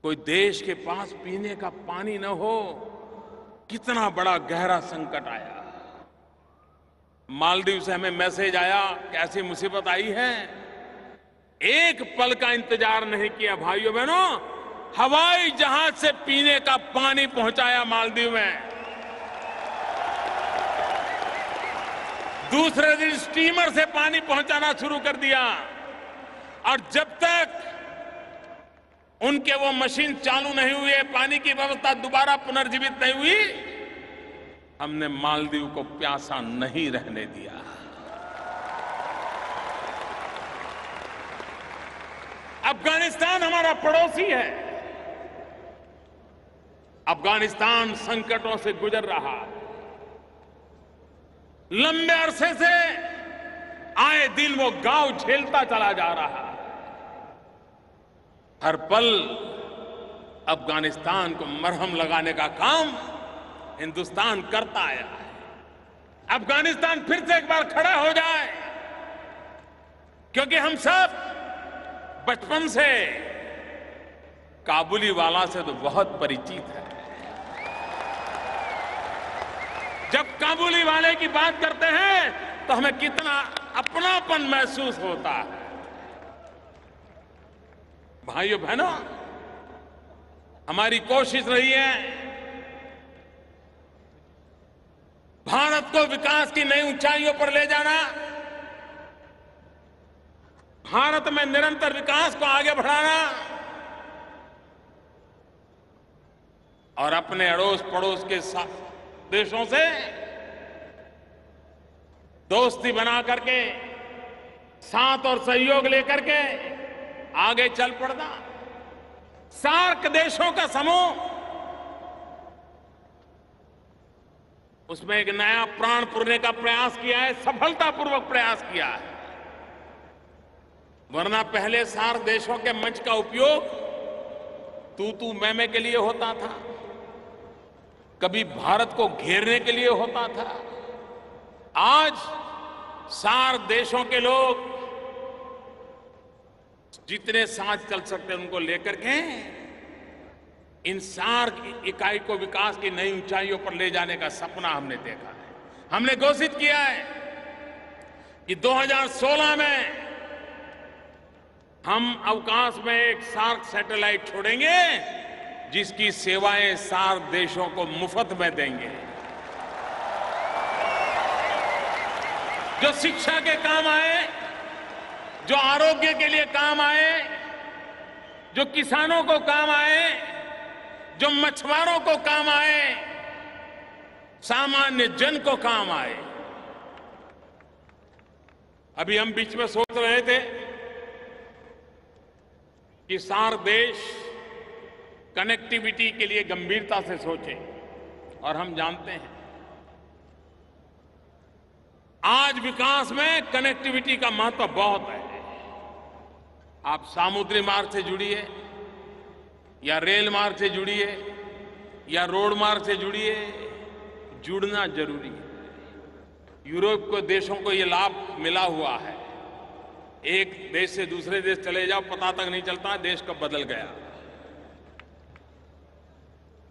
कोई देश के पास पीने का पानी न हो, कितना बड़ा गहरा संकट आया। मालदीव से हमें मैसेज आया कि ऐसी मुसीबत आई है। एक पल का इंतजार नहीं किया भाइयों बहनों, हवाई जहाज से पीने का पानी पहुंचाया मालदीव में। दूसरे दिन स्टीमर से पानी पहुंचाना शुरू कर दिया। और जब तक उनके वो मशीन चालू नहीं हुई, पानी की व्यवस्था दोबारा पुनर्जीवित नहीं हुई, हमने मालदीव को प्यासा नहीं रहने दिया। अफगानिस्तान हमारा पड़ोसी है। अफगानिस्तान संकटों से गुजर रहा है। लंबे अरसे से आए दिन वो गांव झेलता चला जा रहा है। हर पल अफगानिस्तान को मरहम लगाने का काम हिंदुस्तान करता आया है। अफगानिस्तान फिर से एक बार खड़ा हो जाए, क्योंकि हम सब बचपन से काबुली वाला से तो बहुत परिचित है। जब काबुली वाले की बात करते हैं तो हमें कितना अपनापन महसूस होता है। भाइयों बहनों, हमारी कोशिश रही है भारत को विकास की नई ऊंचाइयों पर ले जाना, भारत में निरंतर विकास को आगे बढ़ाना और अपने अड़ोस पड़ोस के देशों से दोस्ती बना करके, साथ और सहयोग लेकर के आगे चल पड़ना। सार्क देशों का समूह, उसमें एक नया प्राण पुरने का प्रयास किया है, सफलतापूर्वक प्रयास किया है। वरना पहले सार्क देशों के मंच का उपयोग तू मैं के लिए होता था, कभी भारत को घेरने के लिए होता था। आज सार्क देशों के लोग जितने साथ चल सकते हैं उनको लेकर के इन सार्क इकाई को विकास की नई ऊंचाइयों पर ले जाने का सपना हमने देखा है। हमने घोषित किया है कि 2016 में हम अवकाश में एक सार्क सैटेलाइट छोड़ेंगे जिसकी सेवाएं सार्क देशों को मुफ्त में देंगे, जो शिक्षा के काम आए, जो आरोग्य के लिए काम आए, जो किसानों को काम आए, जो मछुआरों को काम आए, सामान्य जन को काम आए। अभी हम बीच में सोच रहे थे कि सार्क देश कनेक्टिविटी के लिए गंभीरता से सोचें, और हम जानते हैं आज विकास में कनेक्टिविटी का महत्व बहुत है। आप समुद्री मार्ग से जुड़िए या रेल मार्ग से जुड़िए या रोड मार्ग से जुड़िए, जुड़ना जरूरी है। यूरोप के देशों को यह लाभ मिला हुआ है। एक देश से दूसरे देश चले जाओ, पता तक नहीं चलता देश कब बदल गया।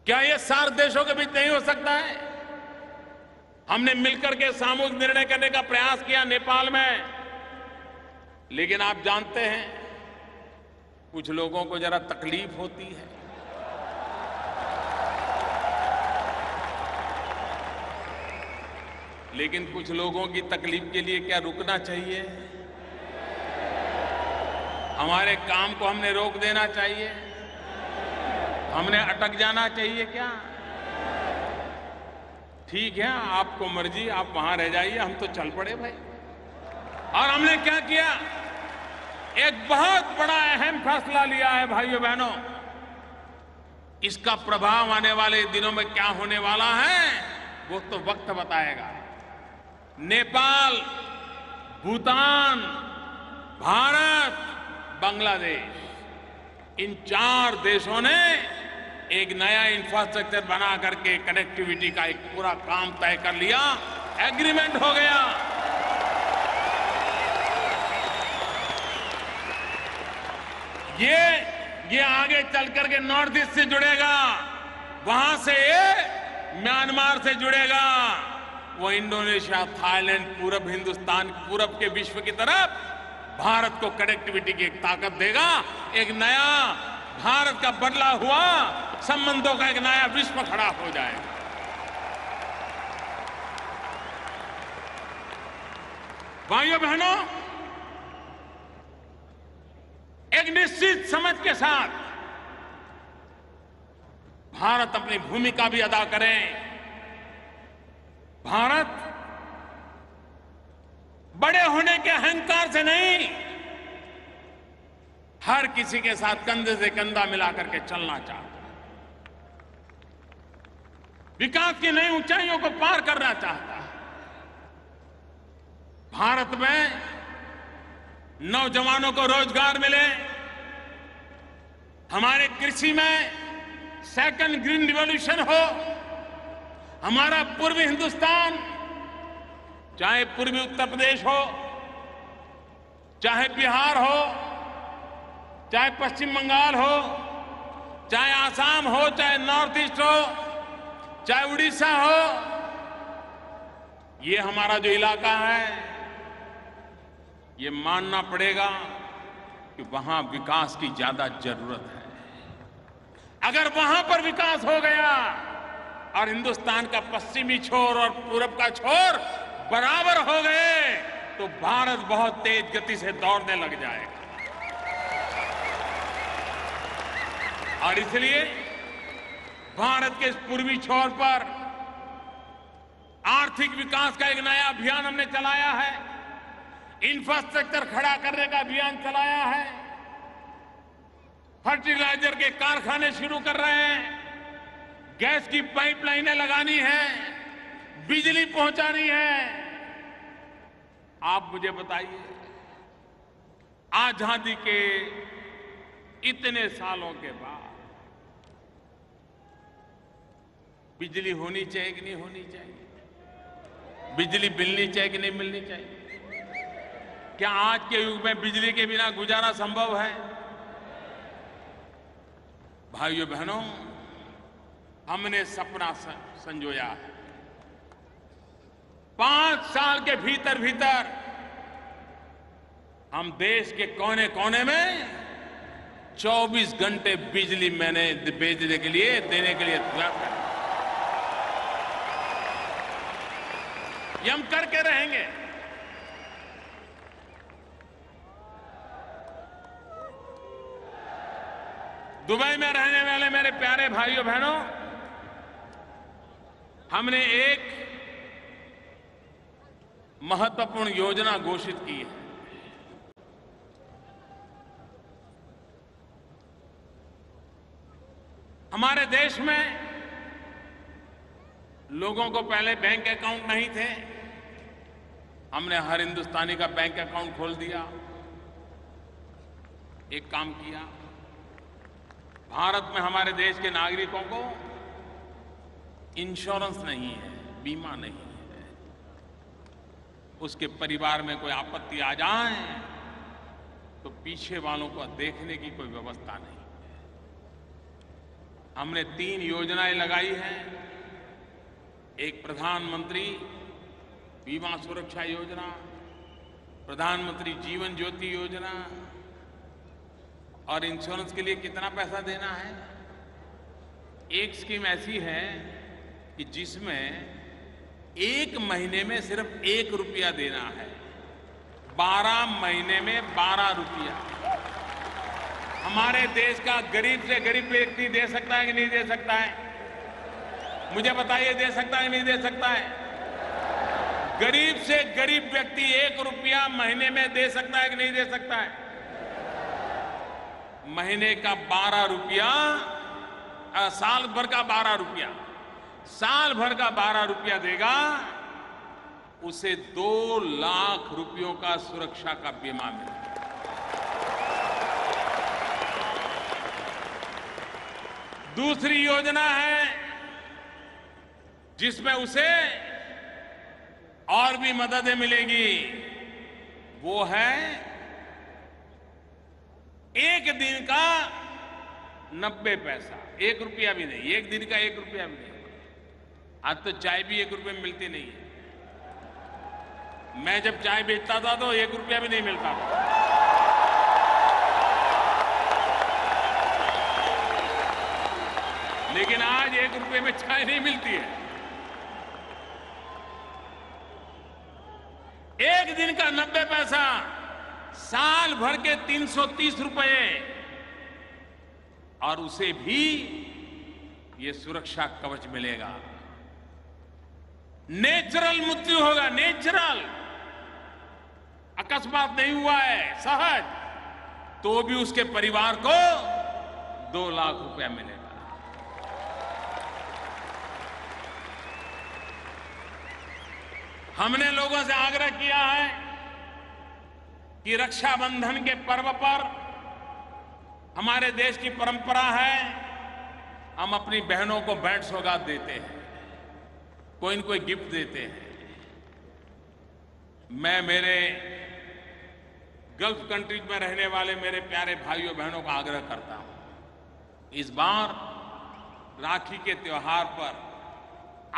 क्या यह सार्क देशों के बीच नहीं हो सकता है? हमने मिलकर के सामूहिक निर्णय करने का प्रयास किया नेपाल में, लेकिन आप जानते हैं कुछ लोगों को जरा तकलीफ होती है। लेकिन कुछ लोगों की तकलीफ के लिए क्या रुकना चाहिए? हमारे काम को हमने रोक देना चाहिए? हमने अटक जाना चाहिए क्या? ठीक है, आपको मर्जी, आप वहां रह जाइए, हम तो चल पड़े भाई। और हमने क्या किया? एक बहुत बड़ा अहम फैसला लिया है भाइयों बहनों। इसका प्रभाव आने वाले दिनों में क्या होने वाला है वो तो वक्त बताएगा। नेपाल, भूटान, भारत, बांग्लादेश, इन 4 देशों ने एक नया इंफ्रास्ट्रक्चर बना करके कनेक्टिविटी का एक पूरा काम तय कर लिया, एग्रीमेंट हो गया। ये आगे चल करके नॉर्थ ईस्ट से जुड़ेगा, वहां से ये म्यांमार से जुड़ेगा, वो इंडोनेशिया, थाईलैंड, पूरब हिंदुस्तान, पूरब के विश्व की तरफ भारत को कनेक्टिविटी की एक ताकत देगा। एक नया भारत का बदला हुआ संबंधों का एक नया विश्व खड़ा हो जाएगा। भाइयों बहनों, एक निश्चित समझ के साथ भारत अपनी भूमिका भी अदा करे। भारत बड़े होने के अहंकार से नहीं, हर किसी के साथ कंधे से कंधा मिलाकर के चलना चाहता है। विकास की नई ऊंचाइयों को पार करना चाहता है। भारत में नौजवानों को रोजगार मिले, हमारे कृषि में सेकंड ग्रीन रिवॉल्यूशन हो, हमारा पूर्वी हिंदुस्तान, चाहे पूर्वी उत्तर प्रदेश हो, चाहे बिहार हो, चाहे पश्चिम बंगाल हो, चाहे आसाम हो, चाहे नॉर्थ ईस्ट हो, चाहे उड़ीसा हो, ये हमारा जो इलाका है, ये मानना पड़ेगा कि वहां विकास की ज्यादा जरूरत है। अगर वहां पर विकास हो गया और हिंदुस्तान का पश्चिमी छोर और पूरब का छोर बराबर हो गए तो भारत बहुत तेज गति से दौड़ने लग जाएगा। और इसलिए भारत के इस पूर्वी छोर पर आर्थिक विकास का एक नया अभियान हमने चलाया है, इंफ्रास्ट्रक्चर खड़ा करने का अभियान चलाया है, फर्टिलाइजर के कारखाने शुरू कर रहे हैं, गैस की पाइपलाइनें लगानी है, बिजली पहुंचानी है। आप मुझे बताइए, आजादी के इतने सालों के बाद बिजली होनी चाहिए कि नहीं होनी चाहिए? बिजली मिलनी चाहिए कि नहीं मिलनी चाहिए? क्या आज के युग में बिजली के बिना गुजारा संभव है? भाइयों बहनों, हमने सपना संजोया है। 5 साल के भीतर भीतर हम देश के कोने कोने में 24 घंटे बिजली मैंने भेजने के लिए, देने के लिए तैयार है। ये हम करके रहेंगे। दुबई में रहने वाले मेरे प्यारे भाइयों बहनों, हमने एक महत्वपूर्ण योजना घोषित की है। हमारे देश में लोगों को पहले बैंक अकाउंट नहीं थे, हमने हर हिंदुस्तानी का बैंक अकाउंट खोल दिया। एक काम किया, भारत में हमारे देश के नागरिकों को इंश्योरेंस नहीं है, बीमा नहीं है, उसके परिवार में कोई आपत्ति आ जाए तो पीछे वालों को देखने की कोई व्यवस्था नहीं। हमने 3 योजनाएं लगाई हैं। एक प्रधानमंत्री बीमा सुरक्षा योजना, प्रधानमंत्री जीवन ज्योति योजना, और इंश्योरेंस के लिए कितना पैसा देना है। एक स्कीम ऐसी है कि जिसमें 1 महीने में सिर्फ 1 रुपया देना है, 12 महीने में 12 रुपया। हमारे देश का गरीब से गरीब व्यक्ति दे सकता है कि नहीं दे सकता है? मुझे बताइए, दे सकता है कि नहीं दे सकता है? गरीब से गरीब व्यक्ति 1 रुपया महीने में दे सकता है कि नहीं दे सकता है? महीने का 12 रुपया, साल भर का 12 रुपया, साल भर का 12 रुपया देगा, उसे 2 लाख रुपयों का सुरक्षा का बीमा मिलेगा। दूसरी योजना है जिसमें उसे और भी मददें मिलेगी, वो है 1 दिन का 90 पैसा, 1 रुपया भी नहीं, 1 दिन का 1 रुपया भी नहीं। आज तो चाय भी 1 रुपये में मिलती नहीं है। मैं जब चाय बेचता था तो 1 रुपया भी नहीं मिलता था। लेकिन आज 1 रुपये में चाय नहीं मिलती है। 1 दिन का 90 पैसा, साल भर के 330 रुपए, और उसे भी ये सुरक्षा कवच मिलेगा। नेचुरल मृत्यु होगा, नेचुरल, अकस्मात नहीं हुआ है, सहज, तो भी उसके परिवार को 2 लाख रुपया मिलेगा। हमने लोगों से आग्रह किया है कि रक्षाबंधन के पर्व पर, हमारे देश की परंपरा है, हम अपनी बहनों को भेंट सौगात देते हैं, कोई न कोई गिफ्ट देते हैं। मैं मेरे गल्फ कंट्रीज में रहने वाले मेरे प्यारे भाइयों बहनों का आग्रह करता हूं, इस बार राखी के त्योहार पर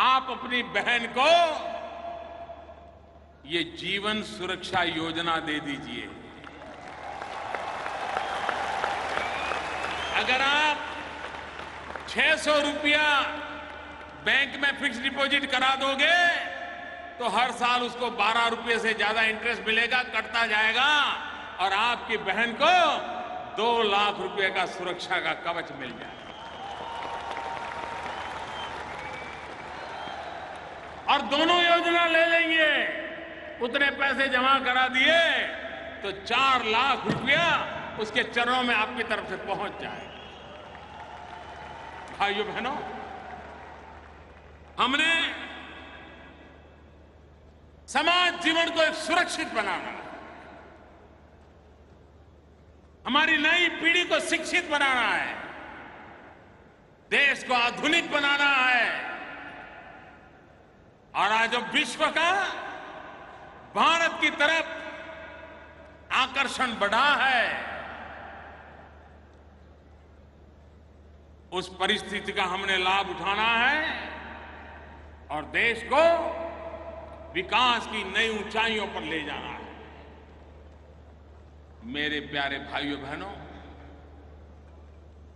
आप अपनी बहन को ये जीवन सुरक्षा योजना दे दीजिए। अगर आप 600 रुपया बैंक में फिक्स डिपॉजिट करा दोगे तो हर साल उसको 12 रुपये से ज्यादा इंटरेस्ट मिलेगा, कटता जाएगा, और आपकी बहन को 2 लाख रुपए का सुरक्षा का कवच मिल जाएगा। और दोनों योजना ले लेंगे, उतने पैसे जमा करा दिए तो 4 लाख रुपया उसके चरणों में आपकी तरफ से पहुंच जाएगा। भाइयों बहनों, हमने समाज जीवन को एक सुरक्षित बनाना, हमारी नई पीढ़ी को शिक्षित बनाना है, देश को आधुनिक बनाना है, और आज विश्व का भारत की तरफ आकर्षण बढ़ा है, उस परिस्थिति का हमने लाभ उठाना है और देश को विकास की नई ऊंचाइयों पर ले जाना है। मेरे प्यारे भाइयों बहनों,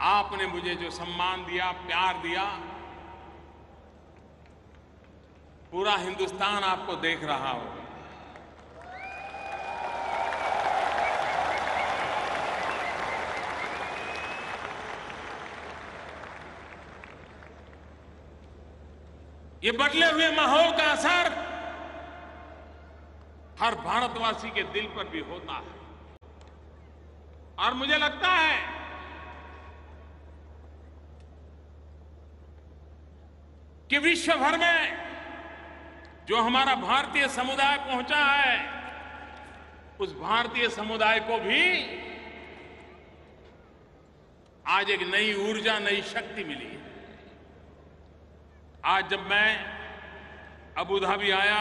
आपने मुझे जो सम्मान दिया, प्यार दिया, पूरा हिंदुस्तान आपको देख रहा हो। ये बदले हुए माहौल का असर हर भारतवासी के दिल पर भी होता है, और मुझे लगता है कि विश्व भर में जो हमारा भारतीय समुदाय पहुंचा है, उस भारतीय समुदाय को भी आज एक नई ऊर्जा, नई शक्ति मिली है। आज जब मैं अबू धाबी आया,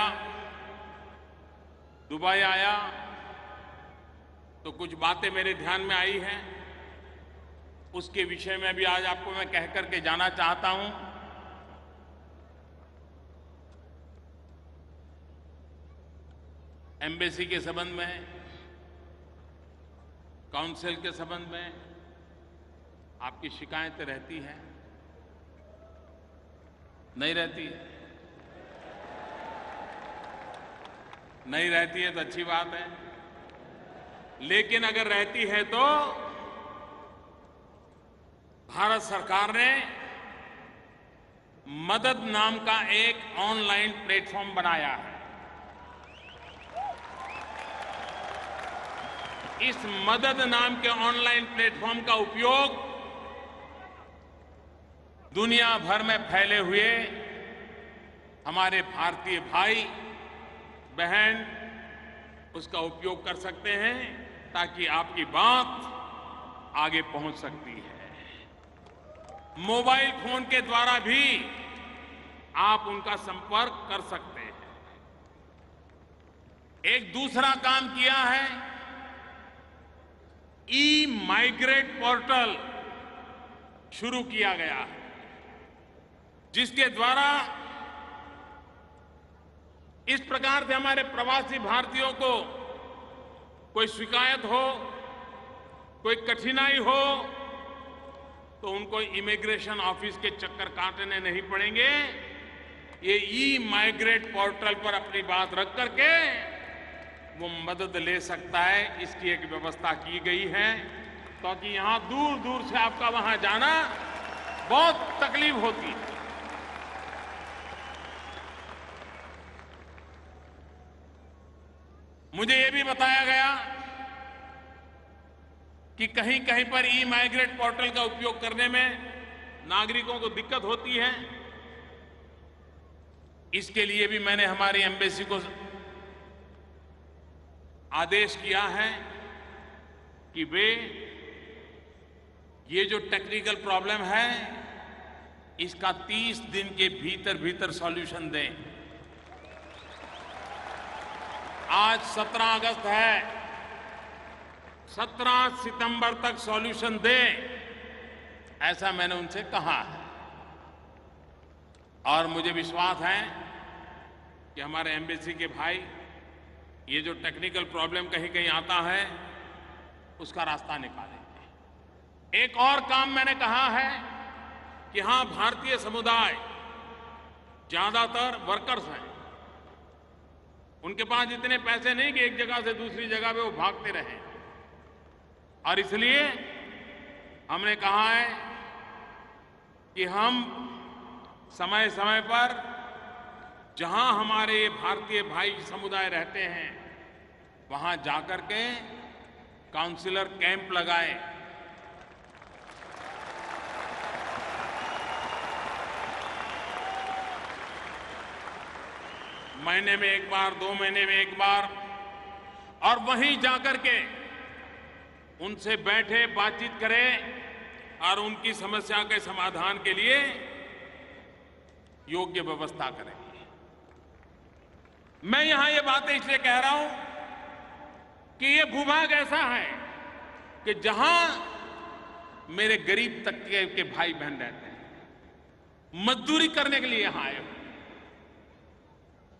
दुबई आया, तो कुछ बातें मेरे ध्यान में आई हैं, उसके विषय में भी आज आपको मैं कह करके जाना चाहता हूं। एम्बेसी के संबंध में, काउंसिल के संबंध में आपकी शिकायतें रहती हैं? नहीं रहती है? नहीं रहती है तो अच्छी बात है, लेकिन अगर रहती है तो भारत सरकार ने मदद नाम का एक ऑनलाइन प्लेटफॉर्म बनाया है। इस मदद नाम के ऑनलाइन प्लेटफॉर्म का उपयोग दुनिया भर में फैले हुए हमारे भारतीय भाई बहन उसका उपयोग कर सकते हैं ताकि आपकी बात आगे पहुंच सकती है। मोबाइल फोन के द्वारा भी आप उनका संपर्क कर सकते हैं। एक दूसरा काम किया है, ई माइग्रेट पोर्टल शुरू किया गया है, जिसके द्वारा इस प्रकार से हमारे प्रवासी भारतीयों को कोई शिकायत हो, कोई कठिनाई हो, तो उनको इमिग्रेशन ऑफिस के चक्कर काटने नहीं पड़ेंगे। ये ई माइग्रेट पोर्टल पर अपनी बात रख करके वो मदद ले सकता है, इसकी एक व्यवस्था की गई है, क्योंकि यहां दूर दूर से आपका वहां जाना बहुत तकलीफ होती है। मुझे ये भी बताया गया कि कहीं कहीं पर ई माइग्रेट पोर्टल का उपयोग करने में नागरिकों को दिक्कत होती है। इसके लिए भी मैंने हमारी एम्बेसी को आदेश किया है कि वे ये जो टेक्निकल प्रॉब्लम है इसका 30 दिन के भीतर भीतर सॉल्यूशन दें। आज 17 अगस्त है, 17 सितंबर तक सॉल्यूशन दें, ऐसा मैंने उनसे कहा है। और मुझे विश्वास है कि हमारे एम्बेसी के भाई ये जो टेक्निकल प्रॉब्लम कहीं कहीं आता है उसका रास्ता निकालेंगे। एक और काम मैंने कहा है कि हां, भारतीय समुदाय ज्यादातर वर्कर्स हैं, उनके पास इतने पैसे नहीं कि एक जगह से दूसरी जगह पे वो भागते रहें, और इसलिए हमने कहा है कि हम समय समय पर जहां हमारे भारतीय भाई समुदाय रहते हैं वहां जाकर के काउंसलर कैंप लगाएं। महीने में एक बार, 2 महीने में एक बार, और वहीं जाकर के उनसे बैठे, बातचीत करें और उनकी समस्या के समाधान के लिए योग्य व्यवस्था करें। मैं यहां ये बातें इसलिए कह रहा हूं कि ये भूभाग ऐसा है कि जहां मेरे गरीब तबके के भाई बहन रहते हैं, मजदूरी करने के लिए यहां आए हो।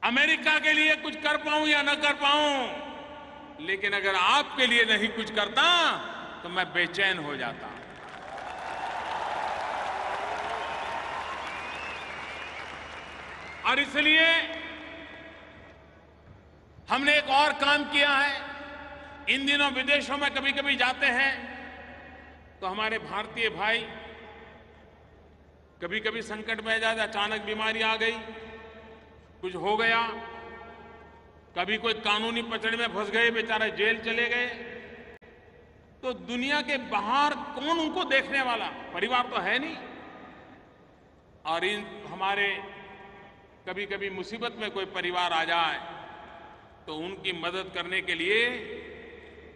अमेरिका के लिए कुछ कर पाऊं या न कर पाऊं, लेकिन अगर आपके लिए नहीं कुछ करता तो मैं बेचैन हो जाता। और इसलिए हमने एक और काम किया है। इन दिनों विदेशों में कभी कभी जाते हैं तो हमारे भारतीय भाई कभी कभी संकट में जाते, अचानक बीमारी आ गई, कुछ हो गया, कभी कोई कानूनी पचड़े में फंस गए, बेचारे जेल चले गए, तो दुनिया के बाहर कौन उनको देखने वाला, परिवार तो है नहीं। और इन हमारे कभी कभी मुसीबत में कोई परिवार आ जाए तो उनकी मदद करने के लिए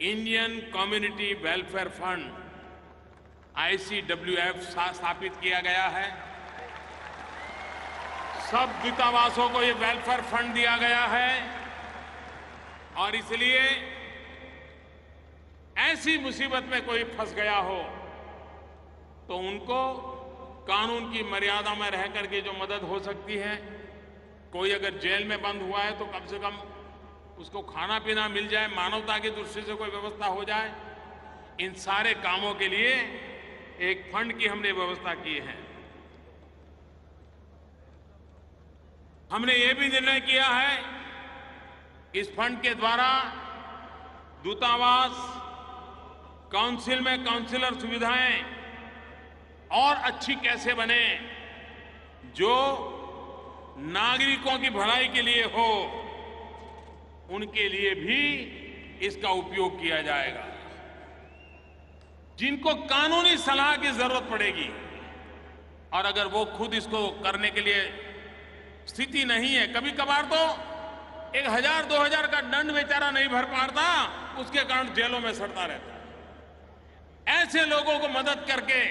Indian community welfare fund ICWF स्थापित किया गया है। सब दूतावासों को ये वेलफेयर फंड दिया गया है, और इसलिए ऐसी मुसीबत में कोई फंस गया हो तो उनको कानून की मर्यादा में रह करके जो मदद हो सकती है, कोई अगर जेल में बंद हुआ है तो कम से कम उसको खाना पीना मिल जाए, मानवता की दृष्टि से कोई व्यवस्था हो जाए, इन सारे कामों के लिए एक फंड की हमने व्यवस्था की है। हमने ये भी निर्णय किया है कि इस फंड के द्वारा दूतावास, काउंसिल में काउंसिलर सुविधाएं और अच्छी कैसे बने, जो नागरिकों की भलाई के लिए हो, उनके लिए भी इसका उपयोग किया जाएगा। जिनको कानूनी सलाह की जरूरत पड़ेगी और अगर वो खुद इसको करने के लिए स्थिति नहीं है, कभी कभार तो 1000-2000 का दंड बेचारा नहीं भर पाता, उसके कारण जेलों में सड़ता रहता है। ऐसे लोगों को मदद करके,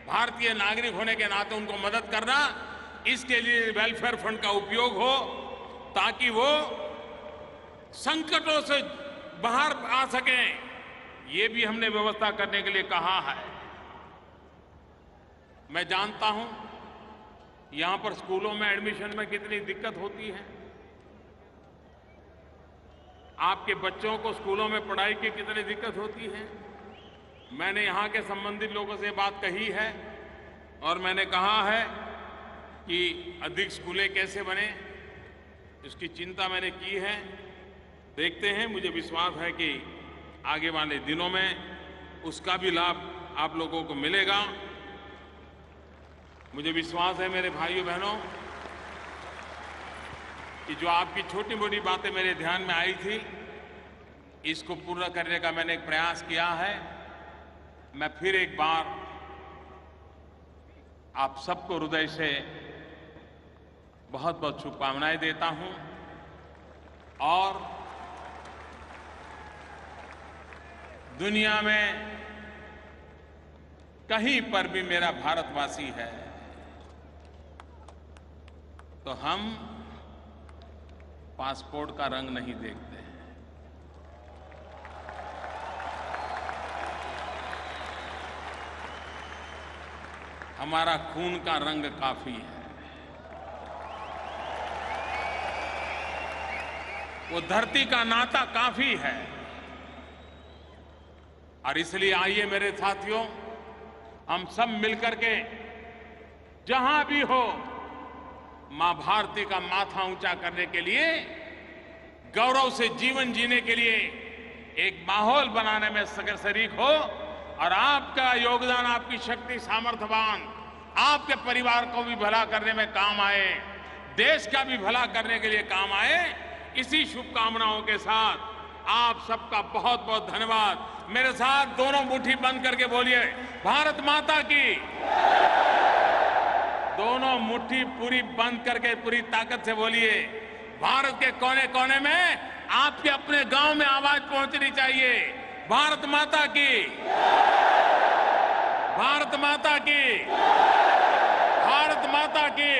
भारतीय नागरिक होने के नाते उनको मदद करना, इसके लिए वेलफेयर फंड का उपयोग हो, ताकि वो संकटों से बाहर आ सकें। ये भी हमने व्यवस्था करने के लिए कहा है। मैं जानता हूं यहां पर स्कूलों में एडमिशन में कितनी दिक्कत होती है, आपके बच्चों को स्कूलों में पढ़ाई की कितनी दिक्कत होती है। मैंने यहां के संबंधित लोगों से बात कही है और मैंने कहा है कि अधिक स्कूलें कैसे बने, इसकी चिंता मैंने की है। देखते हैं, मुझे विश्वास है कि आगे वाले दिनों में उसका भी लाभ आप लोगों को मिलेगा। मुझे विश्वास है मेरे भाइयों बहनों कि जो आपकी छोटी मोटी बातें मेरे ध्यान में आई थी, इसको पूरा करने का मैंने एक प्रयास किया है। मैं फिर एक बार आप सबको हृदय से बहुत बहुत शुभकामनाएं देता हूं और दुनिया में कहीं पर भी मेरा भारतवासी है तो हम पासपोर्ट का रंग नहीं देखते हैं। हमारा खून का रंग काफी है। वो धरती का नाता काफी है। और इसलिए आइए मेरे साथियों, हम सब मिलकर के जहां भी हो, मां भारती का माथा ऊंचा करने के लिए, गौरव से जीवन जीने के लिए एक माहौल बनाने में शरीक हो और आपका योगदान, आपकी शक्ति, सामर्थ्यवान, आपके परिवार को भी भला करने में काम आए, देश का भी भला करने के लिए काम आए। इसी शुभकामनाओं के साथ आप सबका बहुत बहुत धन्यवाद। मेरे साथ दोनों मुट्ठी बंद करके बोलिए, भारत माता की। दोनों मुट्ठी पूरी बंद करके पूरी ताकत से बोलिए। भारत के कोने कोने में आपके अपने गांव में आवाज पहुंचनी चाहिए, भारत माता की, भारत माता की, भारत माता की।